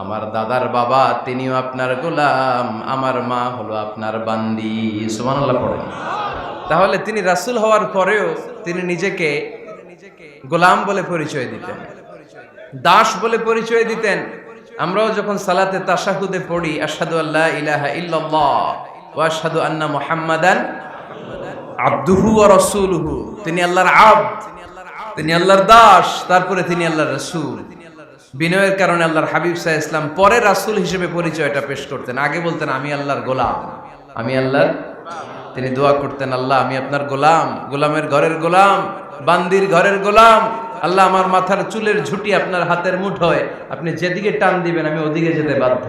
আমার দাদার বাবা তিনিও আপনার গোলাম, আমার মা হলো আপনার বান্দি। সুবহানাল্লাহ পড়েন। তাহলে তিনি রাসূল হওয়ার পরেও তিনি নিজেকে গোলাম বলে পরিচয় দিতেন, দাস বলে পরিচয় দিতেন। আমরাও যখন সালাতে তাশাহুদে পড়ি আশহাদু আল্লা ইলাহা ইল্লাল্লাহ ওয়া আশহাদু আন্না মুহাম্মাদান আবদুহু ওয়া রাসূলুহু, তিনি আল্লাহর আবদ, তিনি আল্লাহর দাস, তারপরে তিনি আল্লাহর রাসূল। বিনয়ের কারণে আল্লাহর হাবিব সাল্লাল্লাহু আলাইহি ওয়াসাল্লাম পরে রাসূল হিসেবে পরিচয়টা পেশ করতেন, আগে বলতেন আমি আল্লাহর গোলাম, আমি আল্লাহর। তিনি দোয়া করতেন, আল্লাহ আমি আপনার গোলাম, গোলামের ঘরের গোলাম, বান্দির ঘরের গোলাম। আল্লাহ আমার মাথার চুলের ঝুঁটি আপনার হাতের মুঠোয়, আপনি যেদিকে টান দিবেন আমি ওদিকে যেতে বাধ্য।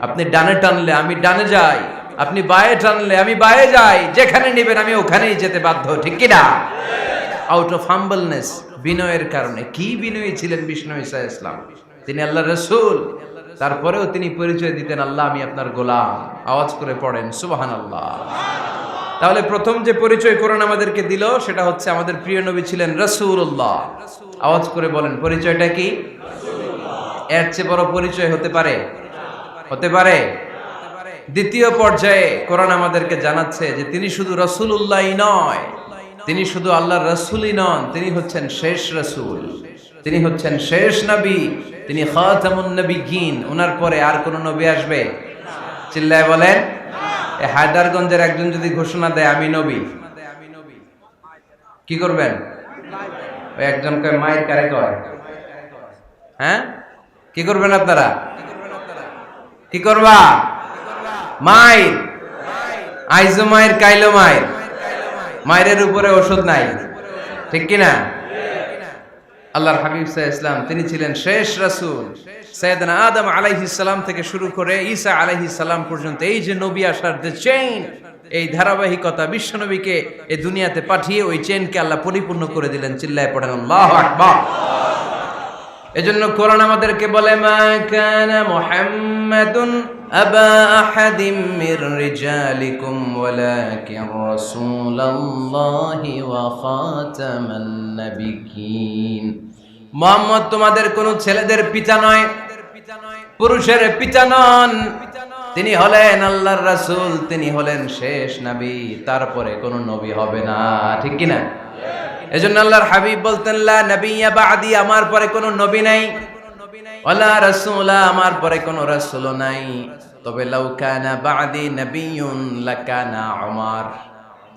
আপনি ডানে টানলে আমি ডানে যাই, আপনি বায়ে টানলে আমি বায়ে যাই, যেখানে নিবেন আমি ওখানেই যেতে বাধ্য। ঠিক কি না? আউট অফ হাম্বলনেস, বিনয়ের কারণে। কি বিনয়ী ছিলেন বিষ্ণু ঈসা ইসলাম, তিনি আল্লাহর রাসূল, তারপরেও তিনি পরিচয় দিতেন আল্লাহ আমি আপনার গোলাম। আওয়াজ করে পড়েন সুবহানাল্লাহ। তাহলে প্রথম যে পরিচয় কোরআন আমাদেরকে দিল সেটা হচ্ছে আমাদের প্রিয় নবী ছিলেন রাসূলুল্লাহ। আওয়াজ করে বলেন পরিচয়টা কি? এর চেয়ে বড় পরিচয় হতে পারে? হতে পারে? দ্বিতীয় পর্যায়ে কোরআন আমাদেরকে জানাচ্ছে যে তিনি শুধু রাসূলুল্লাহই নয়, তিনি শুধু আল্লাহর রাসূলই নন, তিনি হচ্ছেন শেষ রাসূল, তিনি হচ্ছেন শেষ নবী, তিনি খাতামুন নবিয়্যিন। ওনার পরে আর কোন নবী আসবে? চিল্লায় বলেন। এই হায়দারগঞ্জের একজন যদি ঘোষণা দেয় আমি নবী, কি করবেন? ওই একজন কয় মায়ের কারে কয়, হ্যাঁ কি করবেন আপনারা? কি করবা? মায়ের আইজো মায়ের কাইলো মায়ের, মায়ের উপরে ওষুধ নাই, ঠিক কিনা? আল্লাহর হাবিব সাল্লাল্লাহু আলাইহি ওয়াসাল্লাম তিনি ছিলেন শেষ রাসূল। সাইয়েদনা আদম আলাইহিস সালাম থেকে শুরু করে ঈসা আলাইহিস সালাম পর্যন্ত এই যে নবী আসার যে চেইন, এই ধারাবাহিকতা, বিশ্ব নবীকে এই দুনিয়াতে পাঠিয়ে ওই চেইনকে আল্লাহ পরিপূর্ণ করে দিলেন। চিল্লায় পড়েন আল্লাহু আকবার। এজন্য কোরআন আমাদেরকে বলে মা কানা মুহাম্মাদুন আবা আহাদিম মির রিজালিকুম ওয়ালাকিন রাসূলুল্লাহি ওয়া খাতামান নাবিয়্যিন। মুহাম্মদ তোমাদের কোন ছেলেদের পিতা নয়, পুরুষের পিতা নন, তিনি হলেন আল্লাহর রাসূল, তিনি হলেন শেষ নবী, তারপরে কোন নবী হবে না। ঠিক কি না? এজন্য আল্লাহর হাবিব বলতেন লা নাবিয়্যা বা'দি, আমার পরে কোন নবী নাই, ওয়ালা রাসূলা, আমার পরে কোন রাসূলও নাই। তবে লাউ কানা বা'দি নাবিয়্যুন লাকানা উমর,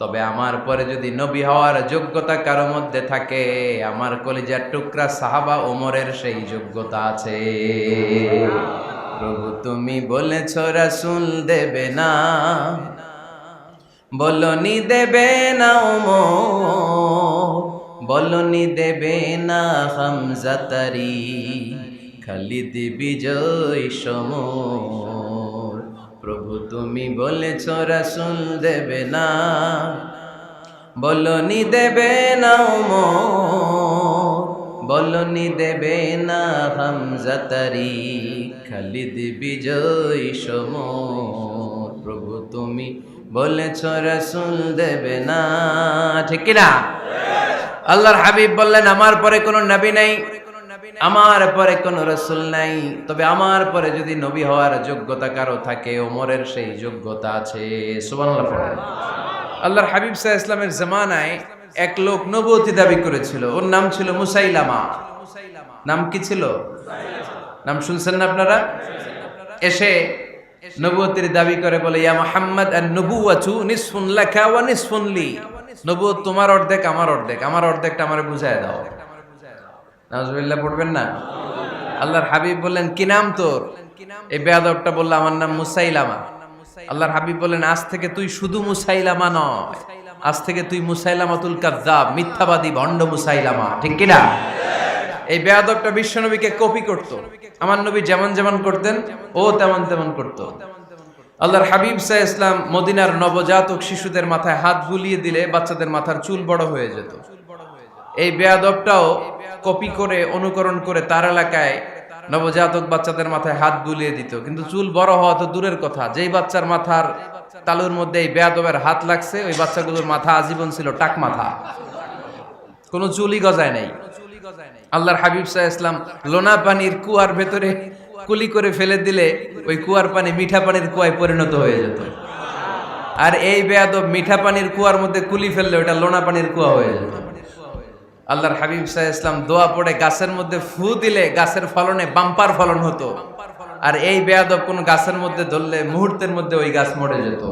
তবে আমার পরে যদি নবী হওয়ার যোগ্যতা কারো মধ্যে থাকে, আমার কলিজার টুকরা সাহাবা ওমরের সেই যোগ্যতা আছে। প্রভু তুমি বলেছ রাসূল দেবে না, বলনি দেবে না ওমর, বলনি দেবে না হামজা তারি, খালিদ বিজয় সমর। প্রভু তুমি বলেছ রাসূল দেবে না, বলনি দেবে না ওমর, বলনি দেবে না হামজা তারি, খালিদ বিজয় সমর। প্রভু তুমি বলেছ রাসূল দেবে না। ঠিক কি না? আল্লাহর হাবিব বললেন আমার পরে কোন নবী নাই, আমার পরে কোন রাসূল নাই, তবে আমার পরে যদি নবী হওয়ার যোগ্যতা কারো থাকে, ওমরের সেই যোগ্যতা আছে। সুবহানাল্লাহ পড়েন। আল্লাহর হাবিব সাল্লাল্লাহু আলাইহি ওয়াসাল্লামের জামানায় এক লোক নবুয়তি দাবি করেছিল, ওর নাম ছিল মুসাইলামা। নাম কি ছিল? নাম শুনছেন না আপনারা? এসে নবুয়তির দাবি করে বলে ইয়া মুহাম্মদ আন-নবুওয়াতু নিসফুন লাকা ওয়া নিসফুন লি, নবুয়ত তোমার অর্ধেক আমার অর্ধেক, আমার অর্ধেকটা আমারে বুঝায় দাও। নাউজুবিল্লাহ পড়বেন না? আল্লাহর হাবিব বললেন কি নাম তোর? এই বেয়াদবটা বলল আমার নাম মুসাইলামা। আল্লাহর হাবিব বললেন আজ থেকে তুই শুধু মুসাইলামা নয়, আজ থেকে তুই মুসাইলামাতুল কাযযাব, মিথ্যাবাদী ভণ্ড মুসাইলামা। ঠিক কি না? এই বেয়াদবটা বিশ্বনবীকে কপি করত, আমার নবী যেমন যেমন করতেন ও তেমন তেমন করত। আল্লাহর হাবিব সাল্লাল্লাহু আলাইহি ওয়াসাল্লাম মদিনার নবজাতক শিশুদের মাথায় হাত বুলিয়ে দিলে বাচ্চাদের মাথার চুল বড় হয়ে যেত। এই বেয়াদবটাও কপি করে অনুকরণ করে তার এলাকায় নবজাতক বাচ্চাদের মাথায় হাত বুলিয়ে দিত, কিন্তু চুল বড় হওয়া তো দূরের কথা, যেই বাচ্চার মাথার তালুর মধ্যে এই বেয়াদবের হাত লাগছে ওই বাচ্চাগুলোর মাথা আজীবন ছিল টাক মাথা, কোনো চুলই গজায় নাই। আল্লাহর হাবিব সাল্লাল্লাহু আলাইহি ওয়াসাল্লাম লোনা পানির কুয়ার ভেতরে কুলি করে ফেলে দিলে ওই কুয়ার পানি মিঠা পানির কুয়ায় পরিণত হয়ে যেত। আর এই বেয়াদব মিঠা পানির কুয়ার মধ্যে কুলি ফেললে ওটা লোনা পানির কুয়া হয়ে যেত। আল্লাহর হাবিব সাল্লাল্লাহু আলাইহি ওয়াসাল্লাম দোয়া পড়ে গাছের মধ্যে ফু দিলে গাছের ফলনে বাম্পার ফলন হতো, আর এই বেয়াদব কোন গাছের মধ্যে ধরলে মুহূর্তের মধ্যে ওই গাছ মরে যেত।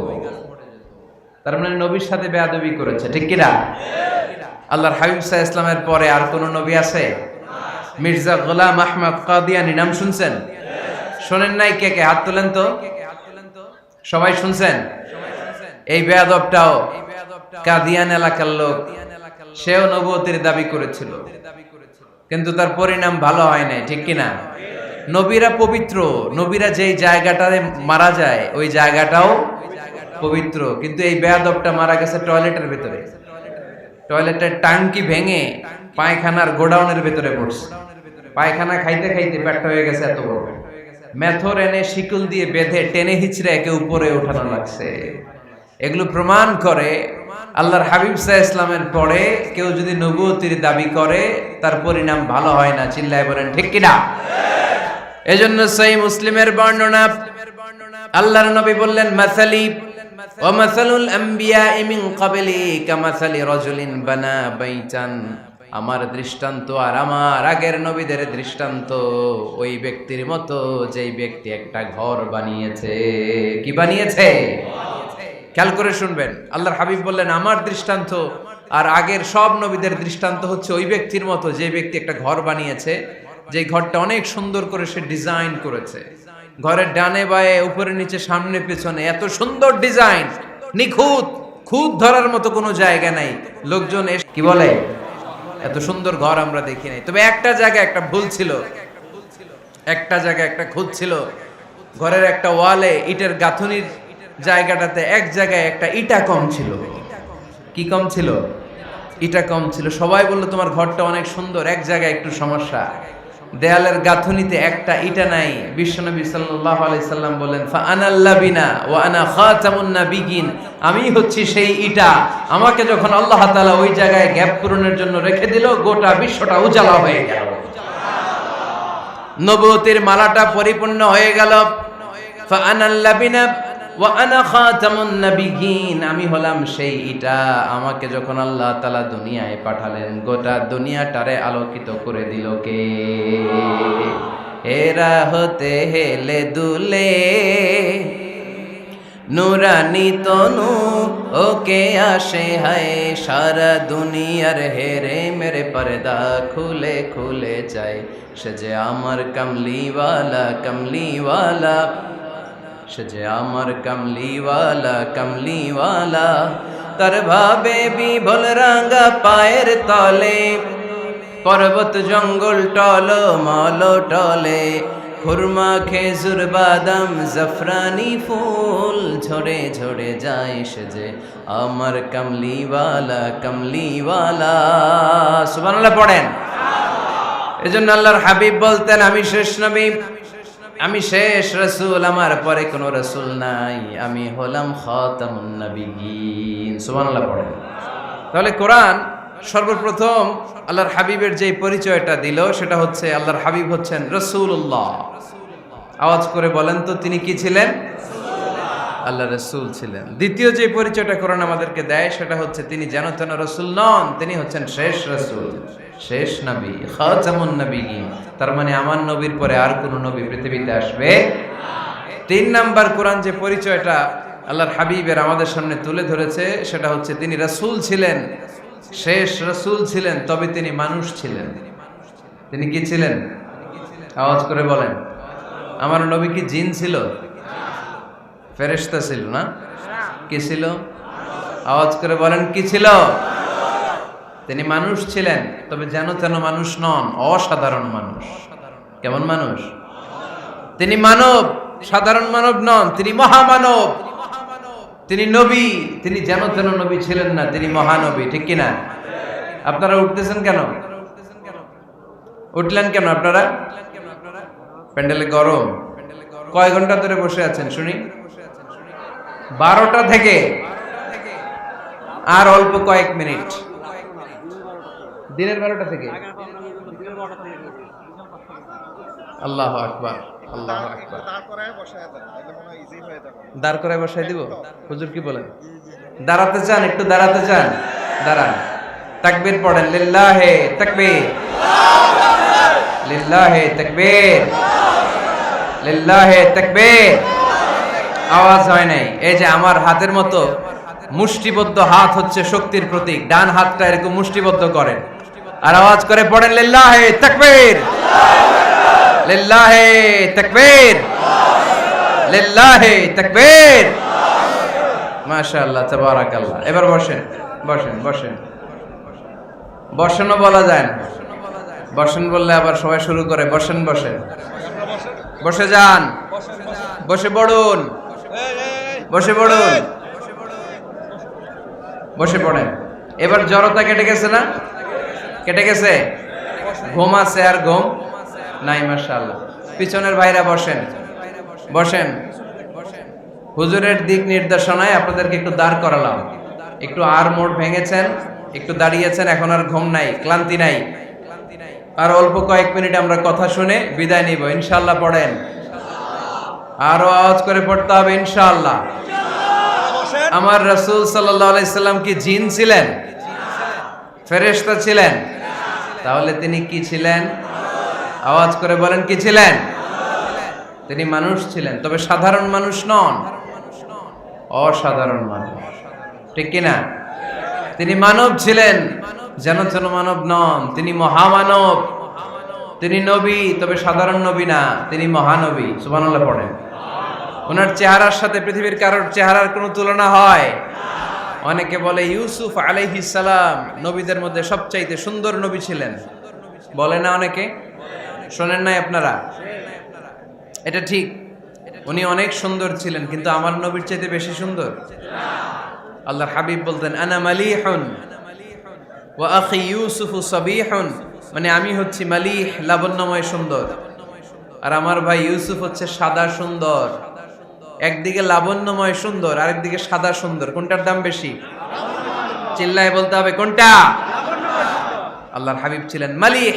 তার মানে নবীর সাথে বেয়াদবি করেছে, ঠিক কিনা? আল্লাহর হাবিব সাল্লাল্লাহু আলাইহি ওয়াসাল্লামের পরে আর কোন নবী আছে? মির্জা গোলাম আহমদ কাদিয়ানী নাম শুনছেন? শোনেন নাই? কে কে হাত তোলেন তো, সবাই শুনছেন? এই বেয়াদবটাও কাদিয়ান এলাকার লোক, সেও নবুয়তের দাবি করেছিল, কিন্তু তার পরিণাম ভালো হয় নাই, ঠিক কিনা? নবীরা পবিত্র, নবীরা যেই জায়গাটাতে মারা যায় ওই জায়গাটাও পবিত্র, কিন্তু এই বেয়াদবটা মারা গেছে টয়লেটের ভিতরে, টয়লেটের টাঙ্কি ভেঙে পায়খানার গোডাউনের ভিতরে পড়ছে, পায়খানা খাইতে খাইতে পেটটা হয়ে গেছে এত বড়, মেথর এনে শিকল দিয়ে বেঁধে টেনে হিচড়ে একে উপরে ওঠানো লাগছে। এগুলো প্রমাণ করে আল্লাহর হাবিব সাল্লাল্লাহু আলাইহি ওয়াসাল্লামের পরে কেউ যদি নবুয়তির দাবি করে তার পরিণাম ভালো হয় না। চিল্লায় বলেন ঠিক কিনা? এজন্য সহিহ মুসলিমের বর্ণনা, আল্লাহর নবী বললেন মাসালি ওয়া মাসালুল আমবিয়াই মিন ক্বাবলি কামাসালি রাজুলিন বানা বাইতান, আমার দৃষ্টান্ত আর আমার আগের নবীদের দৃষ্টান্ত ওই ব্যক্তির মতো যেই ব্যক্তি একটা ঘর বানিয়েছে। কি বানিয়েছে? খেয়াল করে শুনবেন, আল্লাহর হাবিব বললেন আমার দৃষ্টান্ত আর আগের সব নবীদের দৃষ্টান্ত হচ্ছে ওই ব্যক্তির মতো যে ব্যক্তি একটা ঘর বানিয়েছে, যে ঘরটা অনেক সুন্দর করে সে ডিজাইন করেছে, ঘরের ডানে বায়ে উপরে নিচে সামনে পেছনে এত সুন্দর ডিজাইন, নিখুঁত, খুঁত ধরার মতো কোনো জায়গা নাই। লোকজন কি বলে এত সুন্দর ঘর আমরা দেখি নাই। তবে একটা জায়গায় একটা ভুল ছিল, একটা জায়গায় একটা খুঁত ছিল, ঘরের একটা ওয়ালে ইটের গাঁথুনির জায়গাটাতে এক জায়গায় একটা ইটা কম ছিল। কি কম ছিল? ইটা কম ছিল। সবাই বললো তোমার ঘরটা অনেক সুন্দর, এক জায়গায় একটু সমস্যা, দেয়ালের গাঁথুনিতে একটা ইটা নাই। বিশ্বনবী সাল্লাল্লাহু আলাইহি সাল্লাম বলেন ফা আনাল লাবিনা ওয়া আনা খাতামুন নাবিয়িন, আমি হচ্ছি সেই ইটা, আমাকে যখন আল্লাহ তাআলা ওই জায়গায় গ্যাপ পূরণের জন্য রেখে দিল গোটা বিশ্বটা উজালা হয়ে গেল, নবুয়তের মালাটা পরিপূর্ণ হয়ে গেল। ফা আনাল লাবিনা ওয়া আনা খাতামুন নাবিয়িন, আমি হলাম সেই ইটা, আমাকে যখন আল্লাহ তাআলা দুনিয়ায় পাঠালেন গোটা দুনিয়াটারে আলোকিত করে দিল কে? এরা হতে হেলে দুলে নুরানি তনু ওকে আসে হায়, সারা দুনিয়ার হেরে মেরে পর্দা খুলে খুলে যায়, সে যে আমার কমলিওয়ালা কমলিওয়ালা, সে যে আমার কমলিওয়ালা কমলিওয়ালা, তার ভাবে বিভোল রাঙা পায়ের তলে, পর্বত জঙ্গল টল মল টলে, খুরমা খেজুর বাদাম জাফরানি ফুল ঝরে ঝরে যায়, সে যে আমার কমলিওয়ালা কমলিওয়ালা। সুবহানাল্লাহ পড়েন। এজন্য আল্লাহর হাবিব বলতেন আমি শেষ নবী, আমি শেষ রাসূল, আমার পরে কোনো রাসূল নাই, আমি হলাম খাতামুন নাবিয়িন। সুবহানাল্লাহ পড়েন। তাহলে কোরআন সর্বপ্রথম আল্লাহর হাবিবের যে পরিচয়টা দিল সেটা হচ্ছে আল্লাহর হাবিব হচ্ছেন রাসূলুল্লাহ। আওয়াজ করে বলেন তো তিনি কি ছিলেন? আল্লাহ রাসূল ছিলেন। দ্বিতীয় যে পরিচয়টা কোরআন আমাদেরকে দেয় সেটা হচ্ছে তিনি যেন তেন রাসূল নন, তিনি হচ্ছেন শেষ রাসূল, শেষ নবী, খাতামুন নাবিয়িন। তার মানে আমার নবীর পরে আর কোন নবী পৃথিবীতে আসবে। তিন নাম্বার কোরআন যে পরিচয়টা আল্লাহর হাবিবের আমাদের সামনে তুলে ধরেছে সেটা হচ্ছে তিনি রাসূল ছিলেন, শেষ রাসূল ছিলেন, তবে তিনি মানুষ ছিলেন। তিনি কি ছিলেন? আওয়াজ করে বলেন। আমার নবী কি জিন ছিল? ফেরেশতা ছিল না? কি ছিল? আওয়াজ করে বলেন কি ছিল? তিনি মানুষ ছিলেন, তবে যেন তেন মানুষ নন, অসাধারণ মানুষ। কেমন মানুষ? তিনি মানব, সাধারণ মানব নন, তিনি মহামানব, তিনি নবী, তিনি যেন তেন নবী ছিলেন না, তিনি মহানবী। ঠিক কিনা? আপনারা উঠতেছেন কেন? উঠলেন কেন আপনারা? প্যান্ডেলে গরম। কয় ঘন্টা ধরে বসে আছেন শুনি? 12টা থেকে আর অল্প কয়েক মিনিট। দিনের 12টা থেকে। আল্লাহু আকবার, আল্লাহু আকবার। দাঁড় করায় বসায় দিব? হুজুর কি বলেন? দাঁড়াতে চান? একটু দাঁড়াতে চান? দাঁড়ান। তাকবীর পড়েন, লিল্লাহে তাকবীর, লিল্লাহে তাকবীর, লিল্লাহে তাকবীর। আওয়াজ হয় নাই। এই যে আমার হাতের মতো মুষ্টিবদ্ধ হাত হচ্ছে শক্তির প্রতীক। ডান হাতটা এরকম মুষ্টিবদ্ধ করেন আর আওয়াজ করে পড়েন, লিল্লাহে তাকবীর, লিল্লাহে তাকবীর, লিল্লাহে তাকবীর। মাশাআল্লাহ, তাবারাকাল্লাহ। এবার বসেন, বসেন, বসেন। বসেনও বলা যায় না। বসেন বললে আবার সবাই শুরু করে বসেন বসেন। বসে যান, বসে পড়ুন, বসে পড়ুন, বসে পড়েন। এবার জড়তা কেটে গেছে না? কেটে গেছে? ঘুম আছে আর ঘুম নাই? মাশাআল্লাহ। পিছনের ভাইরা বসেন, বসেন। হুজুরের দিক নির্দেশনায় আপনাদেরকে একটু দাঁড় করালাম। একটু আর মোড় ভেঙেছেন, একটু দাঁড়িয়েছেন, এখন আর ঘুম নাই, ক্লান্তি নাই। আর অল্প কয়েক মিনিট আমরা কথা শুনে বিদায় নিব ইনশাআল্লাহ। পড়েন, আরো আওয়াজ করে পড়তে হবে ইনশাআল্লাহ। আমার রাসূল সাল্লাল্লাহু আলাইহি সাল্লাম কি জিন ছিলেন? ফেরেশতা ছিলেন? তাহলে তিনি কি ছিলেন? আওয়াজ করে বলেন, কি ছিলেন? তিনি মানুষ ছিলেন, তবে সাধারণ মানুষ নন, অসাধারণ মানুষ। ঠিক কিনা? তিনি মানব ছিলেন, যেন যেন মানব নন। তিনি মহামানব। তিনি নবী, তবে সাধারণ নবী না, তিনি মহানবী। সুবহানাল্লাহ পড়েন। ওনার চেহারার সাথে পৃথিবীর কারোর চেহারার কোনো তুলনা হয়? অনেকে বলে ইউসুফ আলাইহিস সালাম নবীদের মধ্যে সবচাইতে সুন্দর নবী ছিলেন, বলে না অনেকে? শোনেন নাই আপনারা? এটা ঠিক, উনি অনেক সুন্দর ছিলেন, কিন্তু আমার নবীর চাইতে বেশি সুন্দর। আল্লাহর হাবিব বলতেন, আনা মালিহুন ওয়া আখি ইউসুফু সাবিহুন, মানে আমি হচ্ছি মালিহ, লাবণ্যময় সুন্দর, আর আমার ভাই ইউসুফ হচ্ছে সাদা সুন্দর। একদিকে লাবণ্যময় সুন্দর, আরেকদিকে সাদা সুন্দর। কোনটার দাম বেশি? চিল্লায় বলতে হবে কোনটা? আল্লাহর হাবিব ছিলেন মালিহ।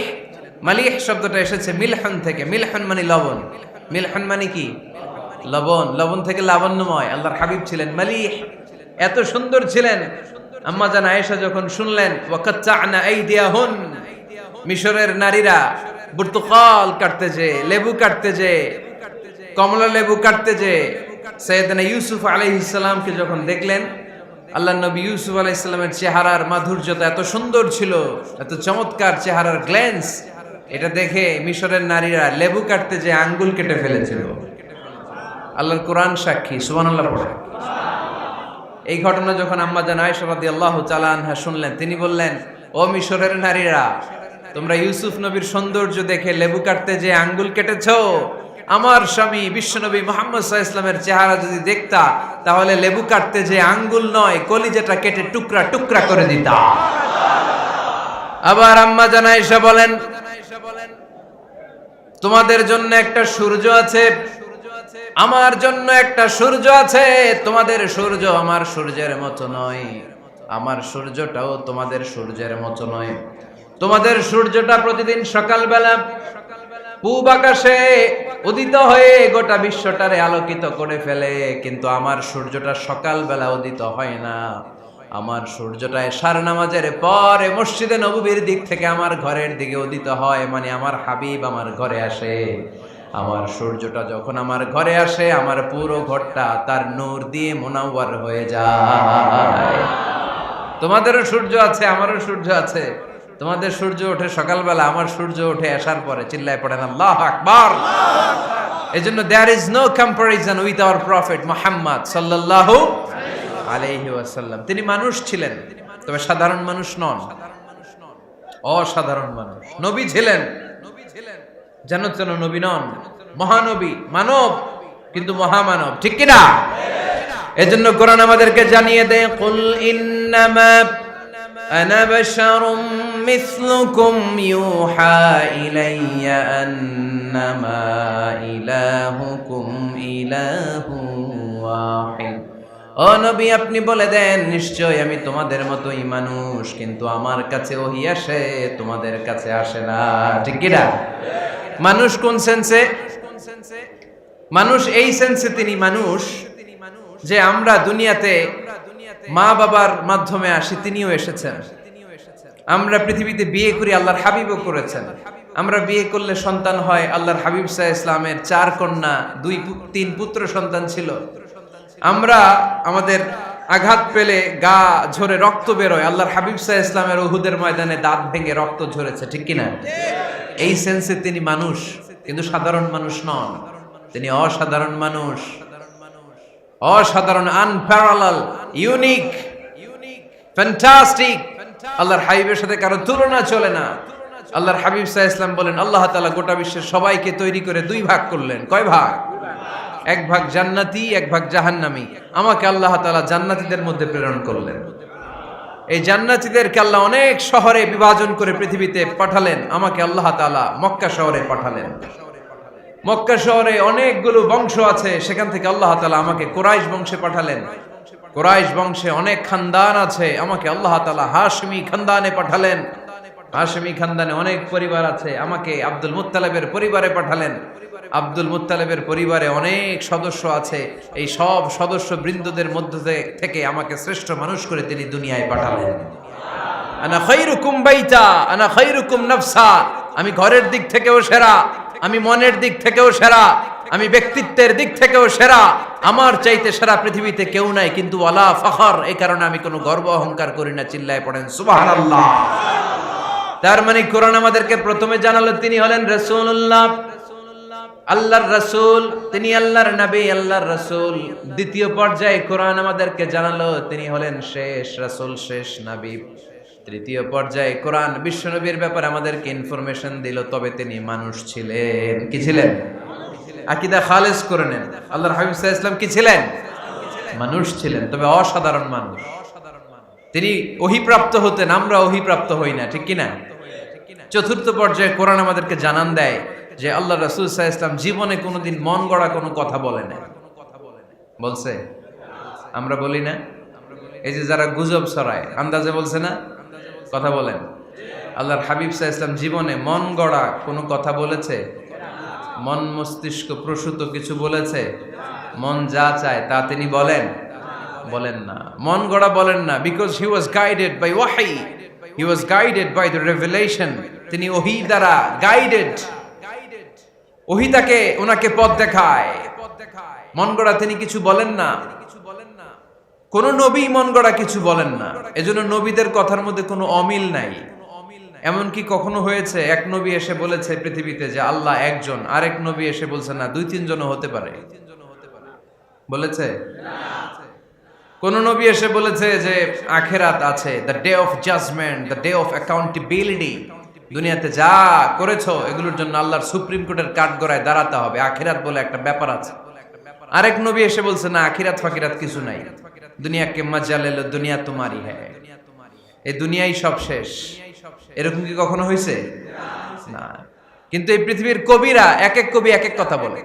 মালিহ শব্দটা এসেছে মিলহন থেকে। মিলহন মানে লবণ। মিলহন মানে কি? লবণ। লবণ থেকে লাবণ্যময়। আল্লাহর হাবিব ছিলেন মালিহ, এত সুন্দর ছিলেন। আম্মা জান আয়েশা যখন শুনলেন ওয়াকাত্তা'না আইদিয়াহুন, মিশরের নারীরা বুর্তুকাল কাটতে যে, লেবু কাটতে যে, কমলা লেবু কাটতে যে, সাইয়েদনা ইউসুফ আলাইহিস সালামকে যখন দেখলেন, আল্লাহর নবী ইউসুফ আলাইহিস সালামের চেহারার মাধুর্যতা এত সুন্দর ছিল, এত চমৎকার চেহারার গ্ল্যান্স, এটা দেখে মিশরের নারীরা লেবু কাটতে যে আঙ্গুল কেটে ফেলেছিল। আল্লাহর কোরআন সাক্ষী। সুবহানাল্লাহ পড়ে। এই ঘটনা যখন আম্মা জান আয়েশা রাদিয়াল্লাহু তাআলা আনহা শুনলেন, তিনি বললেন, ও মিশরের নারীরা, তোমরা ইউসুফ নবীর সৌন্দর্য দেখে লেবু কাটতে যে আঙ্গুল কেটেছো, আমার স্বামী বিশ্বনবী মুহাম্মদ সাল্লাল্লাহু আলাইহি ওয়াসাল্লামের চেহারা যদি দেখতা, তাহলে লেবু কাটতে যে আঙ্গুল নয়, কলিজাটা কেটে টুকরা টুকরা করে দিতা। আবার আম্মা জান আয়েশা বলেন, তোমাদের জন্য একটা সূর্য আছে, আমার জন্য একটা সূর্য আছে। তোমাদের সূর্য আমার সূর্যের মতো নয়, আমার সূর্যটাও তোমাদের সূর্যের মতো নয়। তোমাদের সূর্যটা প্রতিদিন সকালবেলা পূব আকাশে উদিত হয়ে গোটা বিশ্বটারে আলোকিত করে ফেলে, কিন্তু আমার সূর্যটা সকালবেলা উদিত হয় না। আমার সূর্যটা এশার নামাজের পরে মসজিদে নববীর দিক থেকে আমার ঘরের দিকে উদিত হয়, মানে আমার হাবিব আমার ঘরে আসে। আমার সূর্যটা যখন আমার ঘরে আসে, আমার পুরো ঘরটা তার নূর দিয়ে মুনাওয়ার হয়ে যায়। তোমাদেরও সূর্য আছে, আমারও সূর্য আছে। তোমাদের সূর্য ওঠে সকালবেলা, আমার সূর্য ওঠে আসার পরে। চিল্লায় পড়েন আল্লাহু আকবার। এজন্য there is no comparison with our prophet Muhammad সাল্লাল্লাহু আলাইহি ওয়াসাল্লাম। তিনি মানুষ ছিলেন, তবে সাধারণ মানুষ নন, অসাধারণ মানুষ। নবী ছিলেন, যেন যেন নবী নন, মহানবী, মানব কিন্তু মহামানব। ঠিক কি না? এজন্য কোরআন আমাদেরকে জানিয়ে দেয়, কুল ইন্নামা আনা বাশারুম মিসলুকুম ইউহা ইলাইয়া আন্নামা ইলাহুকুম ইলাহু ওয়াহিদ। ও নবী, আপনি বলে দেন, নিশ্চয় আমি তোমাদের মতোই মানুষ, কিন্তু আমার কাছে ওহী আসে, তোমাদের কাছে আসে না। ঠিক কি না? মানুষ কোন সেন্সে? মানুষ এই সেন্সে তিনি মানুষ যে আমরা দুনিয়াতে মা বাবার মাধ্যমে আসি, তিনিও এসেছেন। আমরা পৃথিবীতে বিয়ে করি, আল্লাহর হাবিবও করেছেন। আমরা বিয়ে করলে সন্তান হয়, আল্লাহর হাবিব সাল্লাল্লাহু আলাইহি ওয়াসাল্লামের 4 কন্যা, 2-3 পুত্র সন্তান ছিল। আমরা আমাদের আঘাত পেলে গা ঝরে রক্ত বেরোয়, আল্লাহর হাবিব সাল্লাল্লাহু আলাইহি ওয়াসাল্লামের উহুদের ময়দানে দাঁত ভেঙে রক্ত ঝরেছে। ঠিক কি না? এই সেন্সে তিনি মানুষ, কিন্তু সাধারণ মানুষ নন। তিনি অসাধারণ মানুষ, অসাধারণ, আনপ্যারালাল, ইউনিক, ফ্যান্টাস্টিক। আল্লাহর হাবিবের সাথে কারো তুলনা চলে না। আল্লাহর হাবিব সাল্লাল্লাহু আলাইহি ওয়াসাল্লাম বলেন, আল্লাহ তাআলা গোটা বিশ্বের সবাইকে তৈরি করে 2 ভাগ করলেন। কয় ভাগ? 1 ভাগ জান্নাতি, 1 ভাগ জাহান্নামী। আমাকে আল্লাহ তাআলা জান্নাতীদের মধ্যে প্রেরণ করলেন। এই জান্নাতীদেরকে আল্লাহ অনেক শহরে বিভাজন করে পৃথিবীতে পাঠালেন। আমাকে আল্লাহ তাআলা মক্কা শহরে পাঠালেন। মক্কা শহরে অনেকগুলো বংশ আছে, সেখান থেকে আল্লাহ তাআলা আমাকে কুরাইশ বংশে পাঠালেন। কুরাইশ বংশে অনেক খানদান আছে, আমাকে আল্লাহ তাআলা হাশমি খানদানে পাঠালেন। হাশমি খানদানে অনেক পরিবার আছে, আমাকে আব্দুল মুত্তালিবের পরিবারে পাঠালেন। আব্দুল মুত্তালিবের পরিবারে অনেক সদস্য আছে, এই সব সদস্য বৃন্দদের মধ্য থেকে আমাকে শ্রেষ্ঠ মানুষ করে তিনি দুনিয়ায় পাঠালেন। আনা খায়রুকুম বাইতা, আনা খায়রুকুম নাফসা। আমি ঘরের দিক থেকেও সেরা, আমি মনের দিক থেকেও সেরা, আমি ব্যক্তিত্বের দিক থেকেও সেরা। আমার চাইতে সেরা পৃথিবীতে কেউ নাই, কিন্তু ওয়ালা ফখর, এই কারণে আমি কোনো গর্ব অহংকার করি না। চিল্লায় পড়েন সুবহানাল্লাহ। তার মানে কোরআন আমাদেরকে প্রথমে জানালো তিনি হলেন রাসূলুল্লাহ, আল্লাহর রাসূল। তিনি আল্লাহর নবী, আল্লাহর রাসূল। দ্বিতীয় পর্যায়ে কোরআন আমাদেরকে জানালো তিনি হলেন শেষ রাসূল, শেষ নবী। তৃতীয় পর্যায়ে কোরআন বিশ্বনবীর ব্যাপারে আমাদেরকে ইনফরমেশন দিল, তবে তিনি মানুষ ছিলেন। কি ছিলেন? আকীদা খালেস করে নেন। আল্লাহর হাবিব সাল্লাল্লাহু আলাইহি ওয়াসাল্লাম কি ছিলেন? মানুষ ছিলেন, তবে অসাধারণ মানুষ। তিনি ওহীপ্রাপ্ত হতেন, আমরা ওহীপ্রাপ্ত হই না। ঠিক কি না? চতুর্থ পর্যায়ে কোরআন আমাদেরকে জানান দেয় যে আল্লাহ রাসূল সাল্লাল্লাহু আলাইহি ওয়াসাল্লাম জীবনে কোনোদিন মন গড়া কোনো কথা বলে না। বলছে? আমরা বলি না? এই যে যারা গুজব ছড়ায়, আন্দাজে বলছে না? কথা বলেন। আল্লাহর হাবিব সাল্লাল্লাহু আলাইহি ওয়াসাল্লাম জীবনে মন গড়া কোনো কথা বলেছে? মন মস্তিষ্ক প্রসূত কিছু বলেছে? মন যা চায় তা তিনি বলেন? বলেন না। মন গড়া বলেন না, because he was guided by ওয়াহি, he was guided by the revelation. তিনি ওহী দ্বারা গাইডেড, ওহী তাকে ওনাকে পথ দেখায়। মন গড়া তিনি কিছু বলেন না। কোন নবী মন গড়া কিছু বলেন না। এজন্য নবীদের কথার মধ্যে কোনো অমিল নাই। এমনকি কখনো হয়েছে এক নবী এসে বলেছে পৃথিবীতে যে আল্লাহ একজন, আরেক নবী এসে বলছে না 2-3 জনও হতে পারে? বলেছে? কোন নবী এসে বলেছে যে আখিরাত আছে, the day of judgement, the day of accountability. দুনিয়াতে যা করেছো এগুলোর জন্য আল্লাহর সুপ্রিম কোর্টের কাঠগড়ায় দাঁড়াতে হবে, আখিরাত বলে একটা ব্যাপার আছে। আরেক নবী এসে বলছে না, আখিরাত ফাকিরাত কিছু নাই, দুনিয়া কে মজা লে লো, দুনিয়া তোমারই হ্যায়, এই দুনিয়াই সব শেষ। এরকম কি কখনো হয়েছে? না। কিন্তু এই পৃথিবীর কবিরা, এক এক কবি এক এক কথা বলে,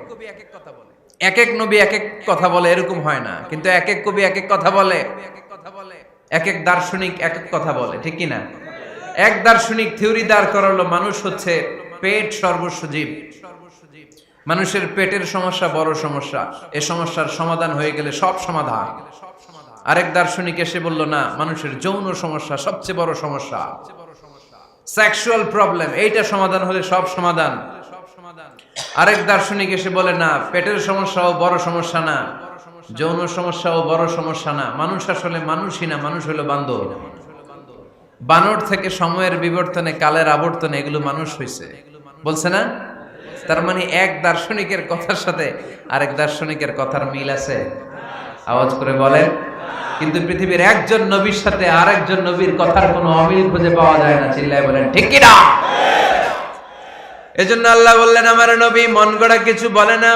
এক এক নবী এক এক কথা বলে, এরকম হয় না। কিন্তু এক এক কবি এক এক কথা বলে, এক এক দার্শনিক এক এক কথা বলে। ঠিক কি না? এক দার্শনিক থিওরি দাঁড় করালো, মানুষ হচ্ছে পেট সর্বস্ব জীব, মানুষের পেটের সমস্যা বড় সমস্যা, এ সমস্যার সমাধান হয়ে গেলে সব সমাধান। আরেক দার্শনিক এসে বলল না, মানুষের যৌন সমস্যা সবচেয়ে বড় সমস্যা, সেক্সুয়াল প্রবলেম, এইটা সমাধান হলে সব সমাধান। আরেক দার্শনিক এসে বলে না, পেটের সমস্যাও বড় সমস্যা না, যৌন সমস্যাও বড় সমস্যা না, মানুষ আসলে মানুষই না, মানুষ হলো বান্দর। বানর থেকে সময়ের বিবর্তনে, কালের আবর্তনে এগুলো মানুষ হয়েছে, বলছে না? তার মানে এক দার্শনিকের কথার সাথে আরেক দার্শনিকের কথার মিল আছে? আওয়াজ করে বলেন। কিন্তু পৃথিবীর একজন নবীর সাথে আরেকজন নবীর কথার কোনো অমিল খুঁজে পাওয়া যায় না। চিল্লায় বলেন ঠিক কি না? এজন্য আল্লাহ বললেন আমার নবী মন গড়া কিছু বলে না।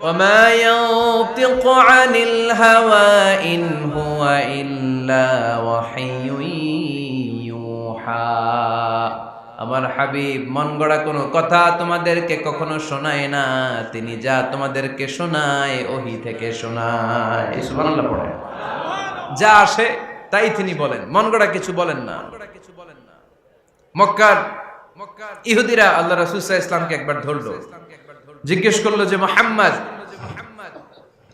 ওমা ইয়ানতিকু আনিল হাওয়া ইন হুয়া ইল্লা ওয়াহিয়ুন ইউহা, আমার হাবিব মন গড়া কোনো কথা তোমাদেরকে কখনো শোনায় না, তিনি যা তোমাদেরকে শোনায় ওহী থেকে শোনায়। সুবহানাল্লাহ পড়ে। যা আসে তাই তিনি বলেন, মন গড়া কিছু বলেন না। মক্কার ইহুদিরা আল্লাহ রাসূল সাল্লাল্লাহু আলাইহি ওয়াসাল্লামকে একবার ধরলো, জিজ্ঞেস করলো যে মুহাম্মদ,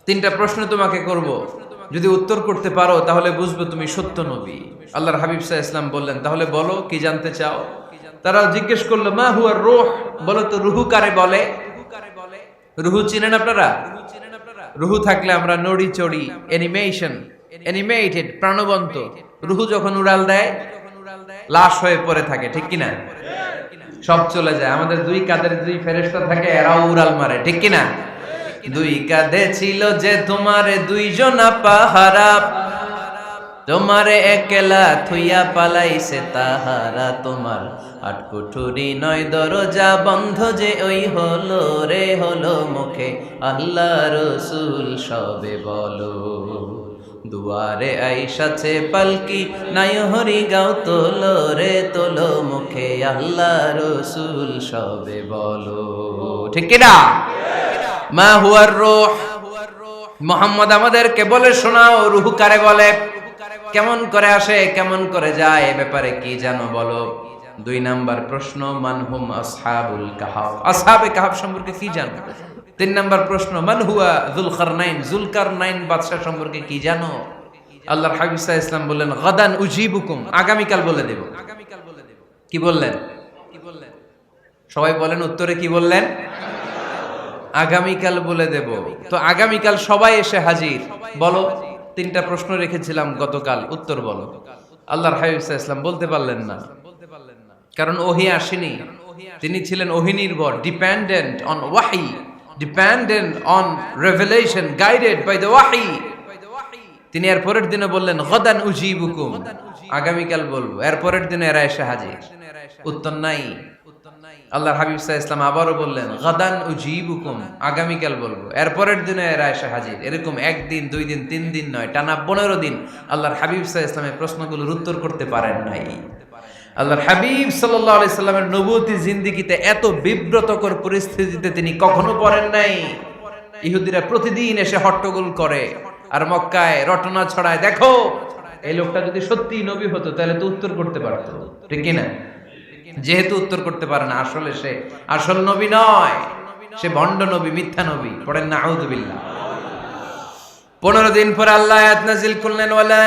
তিনটা প্রশ্ন তোমাকে করব, যদি উত্তর করতে পারো তাহলে বুঝবো তুমি সত্য নবী। আল্লাহর হাবিব সাল্লাল্লাহু আলাইহি ওয়াসাল্লাম বললেন, তাহলে বলো কি জানতে চাও। তারা জিজ্ঞেস করলো মা হুয়া রূহ, বলো তো রুহু কারে বলে। রুহু চিনেন আপনারা? রুহু থাকলে আমরা নড়ি চড়ি, অ্যানিমেটেড, প্রাণবন্ত। রুহু যখন উড়াল দেয় লাশ হয়ে পড়ে থাকে, ঠিক কিনা? সব চলে যায়। আমাদের দুই কাঁধের দুই ফেরেশতা থাকে, এরাও উড়াল মারে, ঠিক কিনা? দুই কাঁধে ছিল যে তোমারে দুইজনা পাহারা, তোমারে একলা থুইয়া পালাইছে তাহারা, তোমার আটকুঠুরি নয় দরজা বন্ধ যে ওই হলো রে হলো মুখে আল্লাহ রসুল সবে বলো, দুয়ারে আইসাছে পালকি নাই হরি গাও তোলো রে তোলো মুখে আল্লাহ রসুল সবে বলো, ঠিক কিনা? মা হুয়ার রূহ, মুহাম্মদ আমাদেরকে বলে শোনাও রুহু কারে বলে, কেমন করে আসে, কেমন করে যায়, এ ব্যাপারে কি জানো বলো। দুই নাম্বার প্রশ্ন মানহুম আসহাবুল কাহাফ, আসহাবে কাহাফ সম্পর্কে কি জানো। তিন নাম্বার প্রশ্ন মান হুয়া যুলকারনাইন, যুলকারনাইন বাদশা সম্পর্কে কি জানো। আল্লাহর হাবিব সাল্লাল্লাহু আলাইহি ওয়াসাল্লাম বললেন গাদান উজিবুকুম, আগামীকাল বলে দেব। কি বললেন? সবাই বলেন উত্তরে কি বললেন? আগামীকাল বলে দেব। তো আগামীকাল সবাই এসে হাজির। বলো, তিনটা প্রশ্ন রেখেছিলাম গতকাল, উত্তর বলো। আল্লাহর হাবিব সাল্লাল্লাহু আলাইহি ওয়াসাল্লাম বলতে পারলেন না, কারণ ওহী আসেনি। তিনি ছিলেন ওহী নির্ভর, ডিপেন্ডেন্ট অন ওয়াহি, dependent on revelation, guided by the ওয়াহি। তিনি এর পরের দিনে বললেন গাদান উজিবুকুম, আগামীকাল বলবো। এর পরের দিনে এরা এসে হাজির, উত্তর নাই। আল্লাহর হাবিব সাল্লাল্লাহু আলাইহি ওয়াসাল্লাম আবারও বললেন গাদান উজিবুকুম, আগামীকাল বলবো। এর পরের দিনে এরা এসে হাজির। এরকম একদিন, দুই দিন, তিন দিন নয়, টানা 15 দিন আল্লাহর হাবিব সাল্লাল্লাহু আলাইহি ওয়াসাল্লামের প্রশ্নগুলোর উত্তর করতে পারেন নাই। আল্লাহর হাবিব সাল্লাল্লাহু আলাইহি সাল্লামের নবুয়তি জিন্দেগিতে এত বিব্রতকর পরিস্থিতিতে তিনি কখনো পড়েন নাই। ইহুদিরা প্রতিদিন এসে হট্টগোল করে আর মক্কায় রটনা ছড়ায়, দেখো এই লোকটা যদি সত্যি নবী হতো তাহলে তো উত্তর করতে পারতো, ঠিক কি না? যেহেতু উত্তর করতে পারে না, আসলে সে আসল নবী নয়, সে ভণ্ড নবী, মিথ্যা নবী। পড়েন না আউযুবিল্লাহ। 15 দিন পর আল্লাহ আয়াত নাযিল করলেন ওয়ালা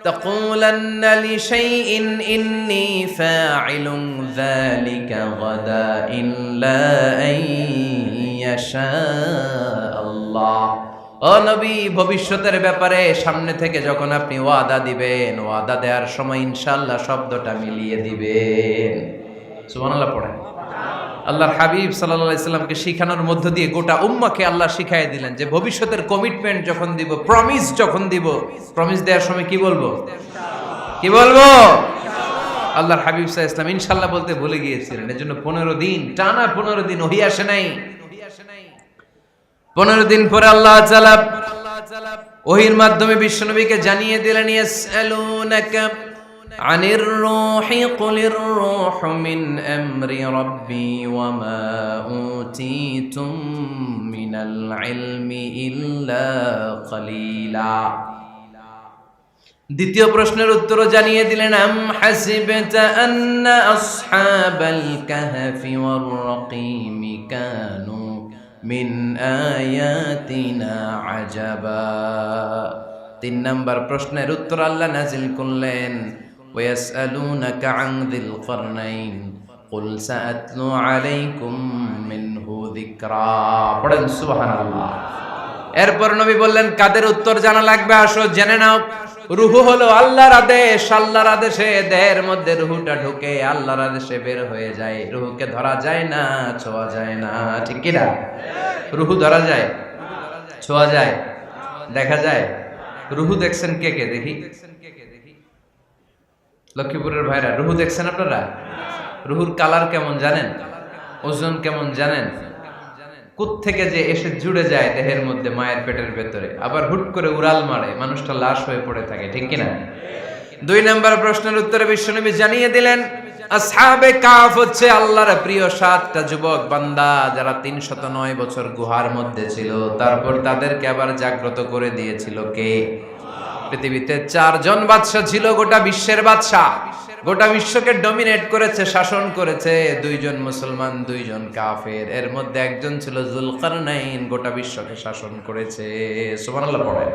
তাকুলান্না লিশাইইন ইন্নী ফাইলুন যালিকা গাদা ইল্লা আইয়াশা আল্লাহ। ও নবী, ভবিষ্যতের ব্যাপারে সামনে থেকে যখন আপনি ওয়াদা দিবেন, ওয়াদা দেওয়ার সময় ইনশাআল্লাহ শব্দটা মিলিয়ে দিবেন। সুবহানাল্লাহ পড়েন। আল্লাহর হাবিব সাল্লাল্লাহু আলাইহি সাল্লামকে শিখানোর মধ্য দিয়ে গোটা উম্মাহকে আল্লাহ শিখাই দিলেন যে ভবিষ্যতের কমিটমেন্ট যখন দিব, প্রমিস যখন দিব, প্রমিস দেওয়ার সময় কি বলবো? কি বলবো? আল্লাহর হাবিব সাল্লাল্লাহু আলাইহি সাল্লাম ইনশাআল্লাহ বলতে ভুলে গিয়েছিলেন। এজন্য 15 দিন, টানা 15 দিন ওহী আসে নাই। 15 দিন পরে আল্লাহ তাআলা ওহীর মাধ্যমে বিশ্বনবীকে জানিয়ে দিলেন ইয়াসআলুনাকা আনির রূহি কুলির রূহু মিন আমরি রাব্বি ওয়া মা উতীতুম মিনাল ইলমি ইল্লা কলিলা। দ্বিতীয় প্রশ্নের উত্তরও জানিয়ে দিলেন আম হাসিবতা আন্না আসহাবাল কাহফি ওয়ার রাকিম কানু মিন আয়াতিনা আজাবা। 3 নাম্বার প্রশ্নের উত্তর আল্লাহ নাযিল করলেন ওয়াসআলুনাকা আন যিল কারনাইন কুল সাআতলু আলাইকুম মিনহু যিকরা। পড়েন সুবহানাল্লাহ। এরপর নবী বললেন কাদের উত্তর জানা লাগবে, আসো জেনে নাও। রূহু হলো আল্লাহর আদেশ, আল্লাহর আদেশে দেহের মধ্যে রূহুটা ঢুকে আল্লাহর আদেশে বের হয়ে যায়। রূহুকে ধরা যায় না, ছোঁয়া যায় না, ঠিক কি না? রূহু ধরা যায়, ছোঁয়া যায়, দেখা যায়। রূহু দেখছেন কে কে? দেখি লক্ষ্মীপুরের ভাইরা, রূহু দেখছেন আপনারা? রূহুর কালার কেমন জানেন? ওজন কেমন জানেন? কোত্থেকে যে এসে জুড়ে যায় দেহের মধ্যে, মায়ের পেটের ভেতরে, আবার হুট করে উড়াল মারে, মানুষটা লাশ হয়ে পড়ে থাকে, ঠিক কিনা? 2 নম্বর প্রশ্নের উত্তরে বিশ্বনবী জানিয়ে দিলেন আসহাবে কাফ হচ্ছে আল্লাহর প্রিয় 7টা যুবক বান্দা যারা 309 বছর গুহার মধ্যে ছিল, তারপর তাদেরকে আবার জাগ্রত করে দিয়েছিল কে? পৃথিবীতে 4 জন বাদশা ছিল, গোটা বিশ্বের বাদশা, গোটা বিশ্বকে ডমিনেট করেছে, শাসন করেছে। 2 জন মুসলমান, 2 জন কাফের, এর মধ্যে একজন ছিল যুলকারনাইন, গোটা বিশ্বকে শাসন করেছে। সুবহানাল্লাহ পড়ে।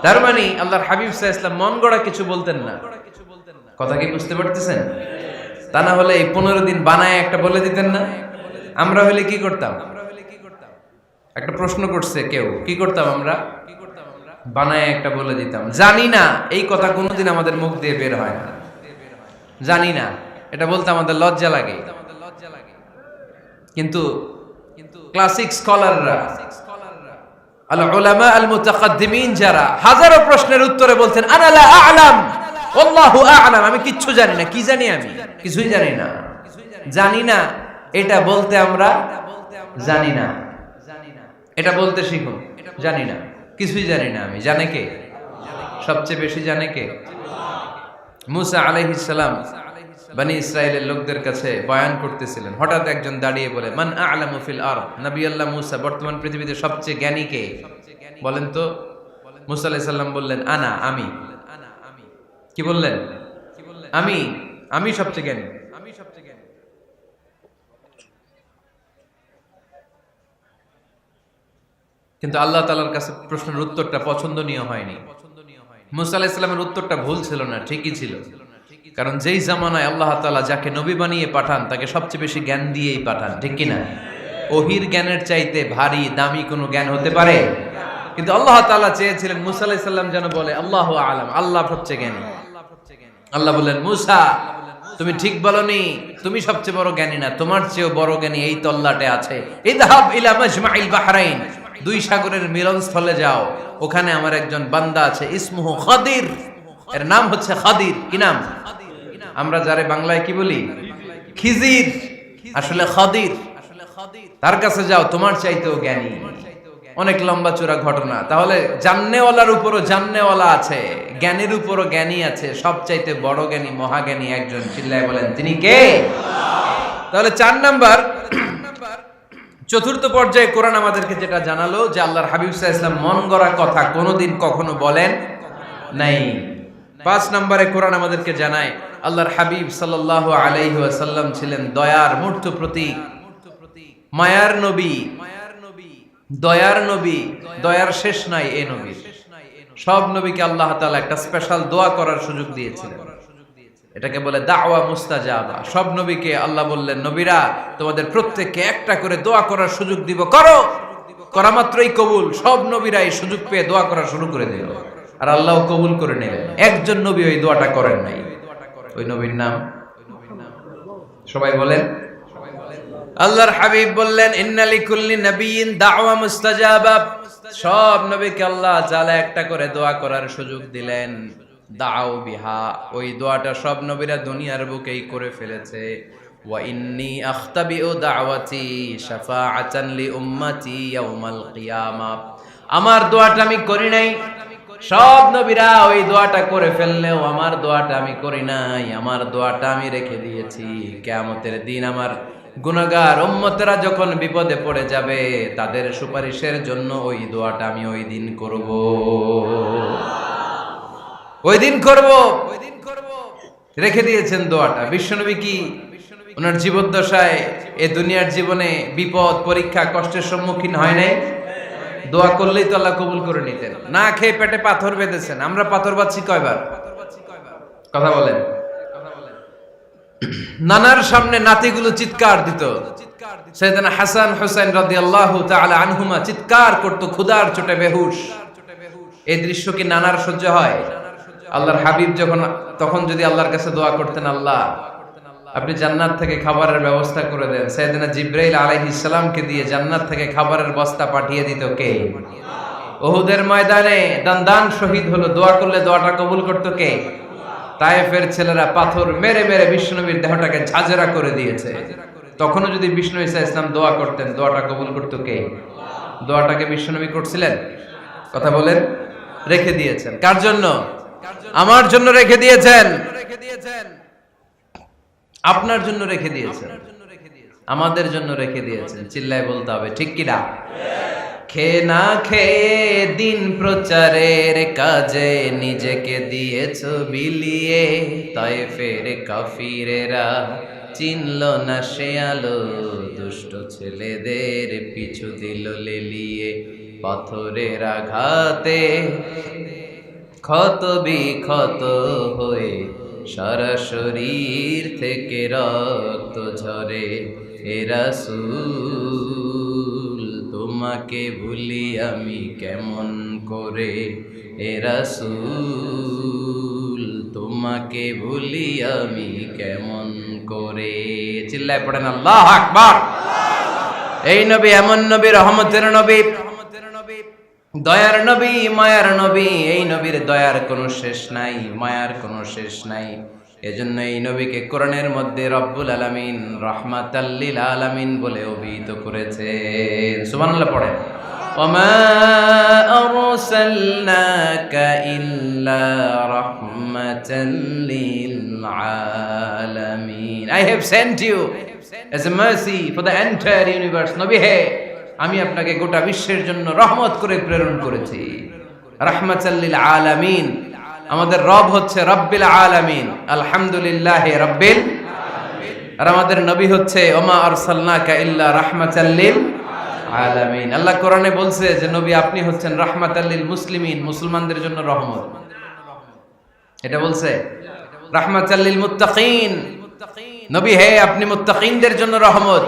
তার মানে আল্লাহর হাবিব সাল্লাল্লাহু আলাইহি ওয়াসাল্লাম মন গড়া কিছু বলতেন না। কথা কি বুঝতে পারতেছেন? তা না হলে এই 15 দিন বানায় একটা বলে দিতেন না? আমরা হলে কি করতাম? একটা প্রশ্ন করছে কেউ, কি করতাম আমরা? বানায় একটা বলে দিতাম। জানি না, এই কথা কোনোদিন আমাদের মুখ দিয়ে বের হয় না। জানি না, এটা বলতে আমাদের লজ্জা লাগে। কিন্তু ক্লাসিক স্কলাররা, আল উলামা আল মুতাকাদ্দিমিন যারা হাজারো প্রশ্নের উত্তরে বলছেন আনা লা আ'লাম আল্লাহু আ'লাম, আমি কিচ্ছু জানি না। কি জানি? আমি কিছুই জানি না। জানি না এটা বলতে আমরা জানি না, এটা বলতে শিখুন। জানি না, কিছুই জানি না আমি। জানে কে? সবচেয়ে বেশি জানে কে? মুসা আলাইহিস সালাম বনি ইসরাইলের লোকদের কাছে বয়ান করতেছিলেন, হঠাৎ একজন দাঁড়িয়ে বলে মান আ'লামু ফিল আরদ, নবী আল্লাহ মুসা, বর্তমান পৃথিবীতে সবচেয়ে জ্ঞানী কে বলেন তো? মুসা আলাইহিস সালাম বললেন আনা, আমি। কি বললেন? আমি সবচেয়ে জ্ঞানী। কিন্তু আল্লাহ তাআলার কাছে প্রশ্নের উত্তরটা পছন্দনীয় হয়নি। মুসা আলাইহিস সালামের উত্তরটা ভুল ছিল না, ঠিকই ছিল। কারণ যেই জামানায় আল্লাহ তাআলা যাকে নবী বানিয়ে পাঠান তাকে সবচেয়ে বেশি জ্ঞান দিয়েই পাঠান, ঠিক কি না? ওহির জ্ঞানের চাইতে ভারী দামি কোনো জ্ঞান হতে পারে? কিন্তু আল্লাহ তাআলা চেয়েছিলেন মুসা আলাইহিস সালাম যেন বলে আল্লাহু আ'লাম, আল্লাহ সবচেয়ে জ্ঞানী। আল্লাহ বললেন মুসা, তুমি ঠিক বলনি, তুমি সবচেয়ে বড় জ্ঞানী না, তোমার চেয়েও বড় জ্ঞানী এই তল্লাটে আছে। ইযহাব ইলা মাজমাইল বাহরাইন, 2 সাগরের মিলনস্থলে যাও, ওখানে আমার একজন বান্দা আছে, ইসমুহু খাদির, এর নাম হচ্ছে খাদির। কি নাম? আমরা যারে বাংলায় কি বলি? খিজির, আসলে খাদির। তার কাছে যাও, তোমার চাইতেও জ্ঞানী। অনেক লম্বা চূড়া ঘটনা। তাহলে জান্নেওয়ালার উপরও জান্নেওয়ালা আছে, জ্ঞানের উপরও জ্ঞানী আছে, সবচাইতে বড় জ্ঞানী, মহাজ্ঞানী একজন। চিল্লায় বলেন তিনি কে? তাহলে 4 নাম্বার, চতুর্থ পর্যায়ে কোরআন আমাদেরকে যেটা জানালো যে আল্লাহর হাবিব সাল্লাল্লাহু আলাইহি ওয়াসাল্লাম মন গড়া কথা কোনোদিন কখনো বলেন নাই। 5 নম্বরে কোরআন আমাদেরকে জানায় আল্লাহর হাবিব সাল্লাল্লাহু আলাইহি ওয়াসাল্লাম ছিলেন দয়ার মূর্ত প্রতীক, মায়ার নবী, দয়ার নবী। দয়ার শেষ নাই এই নবীর। সব নবীকে আল্লাহ তাআলা একটা স্পেশাল দোয়া করার সুযোগ দিয়েছিলেন, এটাকে বলে দাওয়া মুস্তাজাবা। সব নবীকে আল্লাহ বললেন নবীরা তোমাদের প্রত্যেককে একটা করে দোয়া করার সুযোগ দিব, করো। করা মাত্রই কবুল। সব নবীরা এই সুযোগ পেয়ে দোয়া করা শুরু করে দিল, আর আল্লাহ কবুল করে নিলেন। একজন নবী ওই দোয়াটা করেন নাই। ওই নবীর নাম সবাই বলেন। আল্লাহর হাবিব বললেন ইন্না লিকুল্লি নাবিয়্যিন দাওয়া মুস্তাজাবা। সব নবীকে আল্লাহ তাআলা একটা করে দোয়া করার সুযোগ দিলেন। দাও বিহা, ওই দোয়াটা সব নবীরা দুনিয়ার বুকেই করে ফেলেছে। ওয়া ইন্নী আখতাবিউ দাওয়াতি শাফাআতান লি উম্মতি ইয়াউমাল কিয়ামা। আমার দোয়াটা আমি করি নাই, সব নবীরা ওই দোয়াটা করে ফেললেও আমার দোয়াটা আমি করি নাই। আমার দোয়াটা আমি রেখে দিয়েছি কিয়ামতের দিন আমার গুনাহগার উম্মতেরা যখন বিপদে পড়ে যাবে তাদের সুপারিশের জন্য ওই দোয়াটা আমি ওই দিন করব, ওই দিন করব। রেখে দিয়েছেন দোয়াটা। বিশ্বনবী কি ওনার জীবদ্দশায় এ দুনিয়ার জীবনে বিপদ, পরীক্ষা, কষ্টের সম্মুখীন হয় নাই? দোয়া করলেই তো আল্লাহ কবুল করে নিতেন। না খেয়ে পেটে পাথর বেঁধেছেন। আমরা পাথর বাঁধছি কয়বার? কথা বলেন। নানার সামনে নাতিগুলো চিৎকার দিত। সাইয়েদনা হাসান হুসাইন রাদিয়াল্লাহু তাআলা আনহুমা চিৎকার করত ক্ষুধার চোটে বেহুশ। এই দৃশ্য কি নানার সহ্য হয়? আল্লাহর হাবিব তখন যদি আল্লাহর কাছে দোয়া করতেন, আল্লাহ আপনি জান্নাত থেকে খাবারের ব্যবস্থা করে দেন, সাইয়েদনা জিবরাইল আলাইহিস সালামকে দিয়ে জান্নাত থেকে খাবারের বস্তা পাঠিয়ে দিত কে? উহুদের ময়দানে দান শহীদ হলো, দোয়া করলে দোয়াটা কবুল করত কে? তায়েফের ছেলেরা পাথর মেরে মেরে বিষ্ণুনবীর দেহটাকে ঝাঁঝরা করে দিয়েছে। তখনও যদি বিষ্ণু ঈসা ইসলাম দোয়া করতেন, দোয়াটা কবুল করত কে? দোয়াটাকে বিষ্ণুনবী করছিলেন? কথা বলেন। রেখে দিয়েছেন কার জন্য? আমার জন্য রেখে দিয়েছেন, আপনার জন্য রেখে দিয়েছেন, আমাদের জন্য রেখে দিয়েছেন। চিল্লায় বলতে হবে ঠিক কিনা? খেয়ে না খেয়ে দিন প্রচারের কাজে নিজেকে দিয়েছ বিলিয়ে, তায়েফের কাফিরেরা চিনল না সে আলো, দুষ্ট ছেলেদের পিছু দিল লেলিয়ে। পাথরের আঘাতে ক্ষত বিক্ষত হয়ে সারা শরীর থেকে রক্ত ঝরে। হে রাসূল তোমাকে ভুলি আমি কেমন করে, হে রাসূল তোমাকে ভুলি আমি কেমন করে। চিল্লায় পড়েন আল্লাহু আকবার। এই নবী এমন নবী, রহমতের নবী, দয়ার নবী, মায়ার নবী। এই নবীর দয়ার কোনো শেষ নাই, মায়ার কোনো শেষ নাই। এজন্য এই নবীকে কোরআনের মধ্যে রব্বুল আলামিন রাহমাতাল লিল আলামিন বলে অভিহিত করেছেন। সুবহানাল্লাহ পড়েন। ওমা আরসালনাকা ইল্লা রাহমাতাল লিল আলামিন। I have sent you as a mercy for the entire universe. নবী হে, আমি আপনাকে গোটা বিশ্বের জন্য রহমত করে প্রেরণ করেছি। রাহমাতাল লিল আলামিন। আমাদের রব হচ্ছে রব্বিল আলামিন, আলহামদুলিল্লাহি রাব্বিল। আর আমাদের নবী হচ্ছে ওমা আরসালনাকা ইল্লা রাহমাতাল লিল আলামিন। আল্লাহ কোরআনে বলছে যে নবী আপনি হচ্ছেন রাহমাতাল লিল মুসলিমিন, মুসলমানদের জন্য রহমত। এটা বলছে রাহমাতাল লিল মুত্তাকিন। নবী হে আপনি মুত্তাকিনদের জন্য রহমত।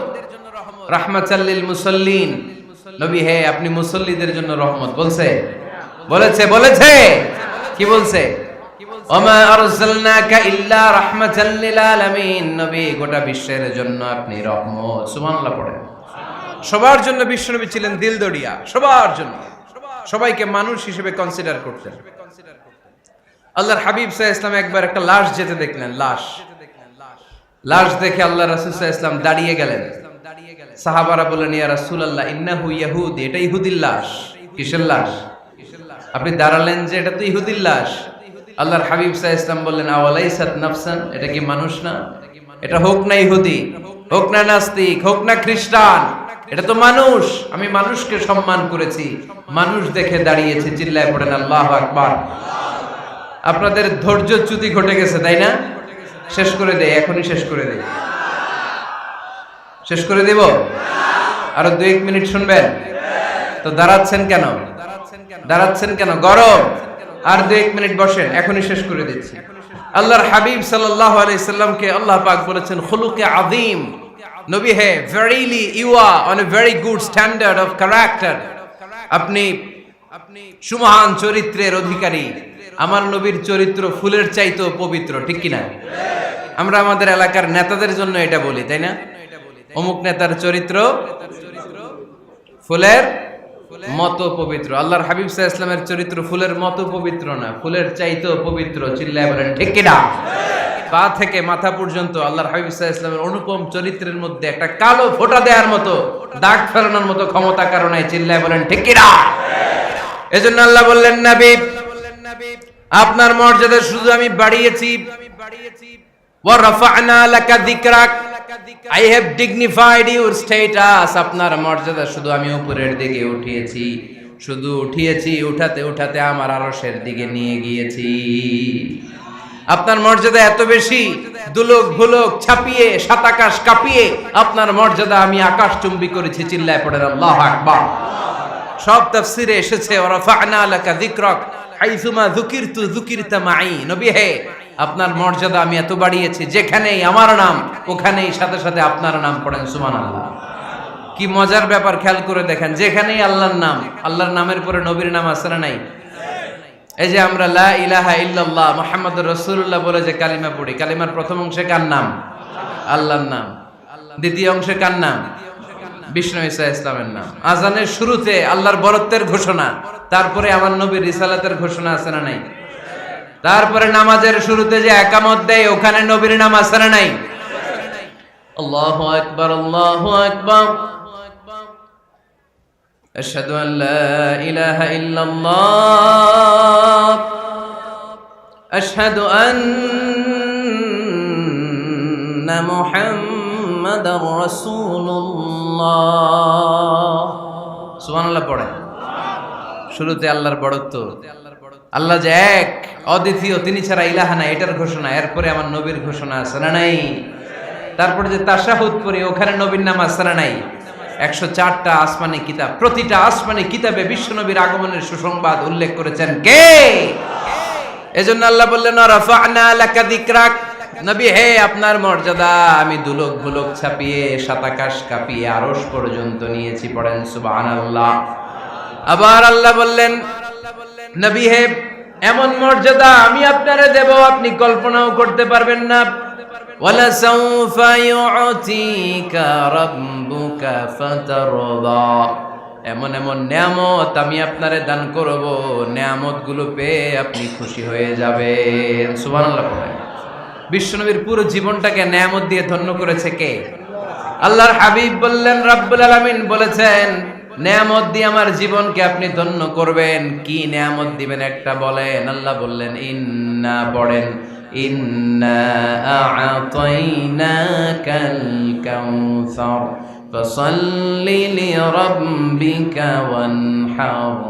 রাহমাতাল লিল মুসাল্লিন। নবী হে আপনি মুসল্লিদের জন্য রহমত। বলছে বলেছে কি বলছে? ওমা আরসালনাকা ইল্লা রাহমাতাল লিল আলামিন। নবী গোটা বিশ্বের জন্য আপনি রহমত। সুবহানাল্লাহ পড়েন। সবার জন্য বিশ্বনবী ছিলেন দিলদরিয়া, সবার জন্য, সবাইকে মানুষ হিসেবে কনসিডার করতেন। আল্লাহর হাবিব সাল্লাল্লাহু আলাইহি ওয়াসাল্লাম একবার একটা লাশ যেতে দেখলেন। লাশ দেখে আল্লাহ রাসূল সাল্লাল্লাহু আলাইহি ওয়াসাল্লাম দাঁড়িয়ে গেলেন। সাহাবারা বললেন ইয়া রাসূলুল্লাহ ইন্নাহু ইয়াহুদি, এটা ইহুদির লাশ। কিসের লাশ? আপনি দাঁড়ালেন যে এটা তো ইহুদির লাশ। আল্লাহর হাবিব সাল্লাল্লাহু আলাইহি ওয়াসাল্লাম বললেন আওয়ালাইসাত নাফসান, এটা কি মানুষ না? এটা হোক না ইহুদি, হোক না নাস্তিক, হোক না খ্রিস্টান, এটা তো মানুষ। আমি মানুষকে সম্মান করেছি, মানুষ দেখে দাঁড়িয়েছি। চিল্লায় পড়েন আল্লাহু আকবার। আপনাদের ধৈর্যচ্যুতি ঘটে গেছে তাই না? শেষ করে দেই, এখনই শেষ করে দেই। শেষ করে দেব? আরো 2-1 মিনিট শুনবেন তো? দাঁড়াচ্ছেন কেন? গরম। আর 2-1 মিনিট বসেন, এখনই শেষ করে দিচ্ছি। আল্লাহর হাবিব সাল্লাল্লাহু আলাইহি সাল্লামকে আল্লাহ পাক বলেছেন খুলুকে আযীম। নবী হে, verily you are on a very good standard of character. আপনি সুমহান চরিত্রের অধিকারী। আমার নবীর চরিত্র ফুলের চাইতেও পবিত্র, ঠিক কিনা? আমরা আমাদের এলাকার নেতাদের জন্য এটা বলি, তাই না? অমুক নেতার চরিত্র ফুলের মতো পবিত্র। আল্লাহর হাবিব সাল্লাল্লাহু আলাইহি ওয়াসাল্লামের চরিত্র ফুলের মতো পবিত্র না, ফুলের চাইতেও পবিত্র। চিল্লায় বলেন ঠিক কিনা? পা থেকে মাথা পর্যন্ত আল্লাহর হাবিব সাল্লাল্লাহু আলাইহি ওয়াসাল্লামের অনুপম চরিত্রের মধ্যে একটা কালো ফোঁটা দেওয়ার মতো, দাগ ফেলানোর মতো ক্ষমতা কারণে। চিল্লায় বলেন ঠিক কিনা? এজন্য আল্লাহ বললেন নবী আপনার মর্যাদা শুধু আমি বাড়িয়েছি। ওয়া রাফা'না লাকা যিকরাক, I have dignified your status. আপনার মর্যাদা শুধু আমি উপরের দিকে উঠিয়েছি, শুধু উঠিয়েছি, উঠাতে উঠাতে আমার আরশের দিকে নিয়ে গিয়েছি। আপনার মর্যাদা এত বেশি, দুলক ভুলক ছাপিয়ে, সাত আকাশ কাঁপিয়ে আপনার মর্যাদা আমি আকাশচুম্বী করেছি। চিল্লায় পড়েন আল্লাহু আকবার। সব তাফসীরে এসেছে ওয়া রাফা'না লাকা যিকরাক হাইসুমা যুকিরতু যুকিরতা মাই। নবী হে, আপনার মর্যাদা আমি এত বাড়িয়েছি, যেখানেই আমার নাম ওখানেই সাথে সাথে আপনার নাম। পড়েন সুবহানাল্লাহ। কি মজার ব্যাপার, খেয়াল করে দেখেন। যেখানেই আল্লাহর নাম, আল্লাহর নামের পরে নবীর নাম আছে না নাই? এই যে আমরা লা ইলাহা ইল্লাল্লাহ মুহাম্মাদুর রাসূলুল্লাহ বলে যে কালিমা পড়ি, কালিমার প্রথম অংশে কার নাম? আল্লাহর নাম। দ্বিতীয় অংশে কার নাম? বিষ্ণু ঈসা ইসলামের নাম। আজানের শুরুতে আল্লাহর বরত্বের ঘোষণা, তারপরে আমার নবীর রিসালাতের ঘোষণা আছে না নাই? তারপরে নামাজের শুরুতে যে একামত দেয়, ওখানে নবীর নাম আছে না নাই? আল্লাহু আকবার, আল্লাহু আকবার। আশহাদু আল্লা ইলাহা ইল্লাল্লাহ আশহাদু আন্না মুহাম্মাদার রাসূলুল্লাহ। সুবহানাল্লাহ পড়েন। শুরুতে আল্লাহর বড়ত্ব, আল্লাহ যে এক অদ্বিতীয়, তিনি ছাড়া ইলাহা নাই, এটার ঘোষণা। এরপরে আমার নবীর ঘোষণা আছে না নাই? তারপরে যে তাশাহুদ পড়ি, ওখানে নবীর নাম আছে না নাই? 104টা আসমানি কিতাব, প্রতিটা আসমানি কিতাবে বিশ্বনবীর আগমনের সুসংবাদ উল্লেখ করেছেন কে? এজন্য আল্লাহ বললেন রাফা'না লাকা যিকরাক, নবী হে আপনার মর্যাদা আমি দুলক ভুলক ছাপিয়ে সাতাকাশ কাঁপিয়ে আরশ পর্যন্ত নিয়েছি। পড়েন সুবহানাল্লাহ। আবার আল্লাহ বললেন নবী হে এমন মর্যাদা আমি আপনারে দেব আপনি কল্পনাও করতে পারবেন না। ওয়ালা সাউফা ইউতিকা রাব্বুকা ফাতারদা, এমন এমন নিয়ামত আমি আপনারে দান করব, নিয়ামতগুলো পেয়ে আপনি খুশি হয়ে যাবেন। সুবহানাল্লাহ পড়েন। বিশ্বনবীর পুরো জীবনটাকে নিয়ামত দিয়ে ধন্য করেছে কে? আল্লাহর হাবিব বললেন, রাব্বুল আলামিন বলেছেন নিয়ামত দিয়ে আমার জীবনকে আপনি ধন্য করবেন। কি নিয়ামত দিবেন একটা বলেন। আল্লাহ বললেন ইন্না, পড়েন ইন্না আ'তাইনাকাল কাউসার ফাসাল্লি লিরাব্বিকা ওয়ানহার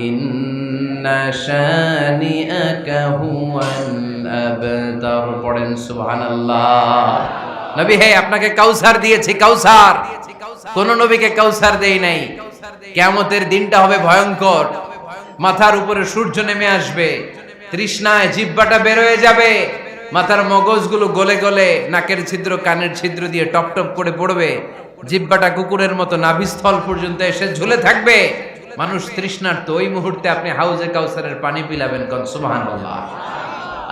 ইন্না শানিআকা হুয়াল আবতার। পড়েন সুবহানাল্লাহ। নবী হে আপনাকে কাউসার দিয়েছি, কাউসার। কোন নবীকে কাউসার দেই নাই। কিয়ামতের দিনটা হবে ভয়ঙ্কর, মাথার উপরে সূর্য নেমে আসবে, তৃষ্ণায় জিহ্বাটা বের হয়ে যাবে, মাথার মগজগুলো গলে গলে নাকের ছিদ্র কানের ছিদ্র দিয়ে টপ টপ করে পড়বে, জিহ্বাটা কুকুরের মতো নাভিস্থল পর্যন্ত এসে ঝুলে থাকবে। মানুষ তৃষ্ণার্ত, ওই মুহূর্তে আপনি হাউজে কাউসারের পানি পিলাবেন। কোন সুবহানাল্লাহ।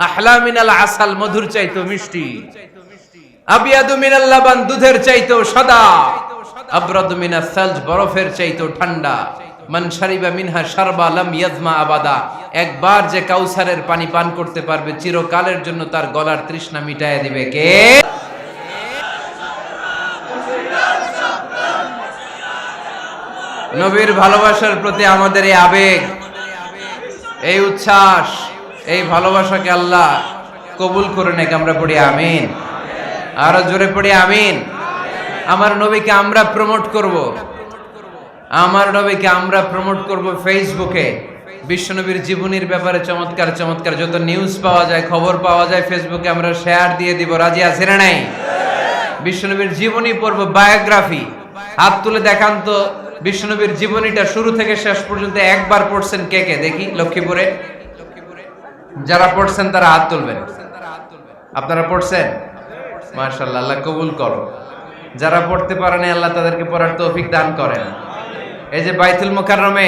আহলা মিনাল আসাল, মধুর চাইতো মিষ্টি, আবিয়াদু মিনাল লাবান, দুধের চাইতো সাদা, আবরাদু মিনাস সালজ, বরফের চাইতো ঠান্ডা। মান শারিবা মিনহা শারবা লাম ইয়াজমা আবাদা, একবার যে কাউসারের পানি পান করতে পারবে চিরকালের জন্য তার গলার তৃষ্ণা মিটায় দিবে কে? নবীর ভালোবাসার প্রতি আমাদের এই আবেগ, এই উচ্ছ্বাস, এই ভালোবাসাকে আল্লাহ কবুল করে নেক। আমরা পড়ি আমিন। আরো জোরে পড়ি আমিন। আমার নবীকে আমরা প্রমোট করব, আমার নবীকে আমরা প্রমোট করব ফেসবুকে। বিশ্বনবীর জীবনীর ব্যাপারে চমৎকার চমৎকার যত নিউজ পাওয়া যায়, খবর পাওয়া যায়, ফেসবুকে আমরা শেয়ার দিয়ে দিব। রাজি আছেন না নাই? বিশ্বনবীর জীবনী পড়ব, বায়োগ্রাফি। হাত তুলে দেখান তো বিশ্বনবীর জীবনীটা শুরু থেকে শেষ পর্যন্ত একবার পড়ছেন কে কে? দেখি লক্ষ্মীপুরে যারা পড়ছেন তারা হাত তুলবেন। আপনারা পড়ছেন? মাশাআল্লাহ, আল্লাহ কবুল করো। যারা পড়তে পারেন আল্লাহ তাদেরকে পড়ার তৌফিক দান করেন। এই যে বাইতুল মুকাররমে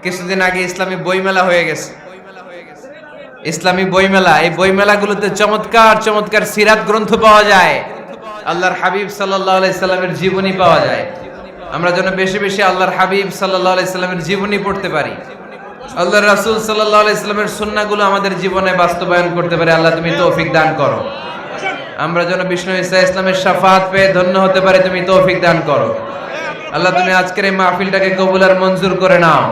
কিছুদিন আগে ইসলামী বইমেলা হয়ে গেছে, ইসলামী বইমেলা। এই বইমেলাগুলোতে চমৎকার চমৎকার সিরাত গ্রন্থ পাওয়া যায়, আল্লাহর হাবিব সাল্লাল্লাহু আলাইহি সাল্লামের জীবনী পাওয়া যায়। আমরা যেন বেশি বেশি আল্লাহর হাবিব সাল্লাল্লাহু আলাইহি সাল্লামের জীবনী পড়তে পারি, আল্লাহর রাসূল সাল্লাল্লাহু আলাইহি সাল্লামের সুন্নাহগুলো আমাদের জীবনে বাস্তবায়ন করতে পারি। আল্লাহ তুমি তৌফিক দান করো। আমরা যেন বিষ্ণু ঈসা ইসলামের শাফাত পেয়ে ধন্য হতে পারি, তুমি তৌফিক দান করো। আল্লাহ তুমি আজকের এই মাহফিলটাকে কবুল আর মঞ্জুর করে নাও।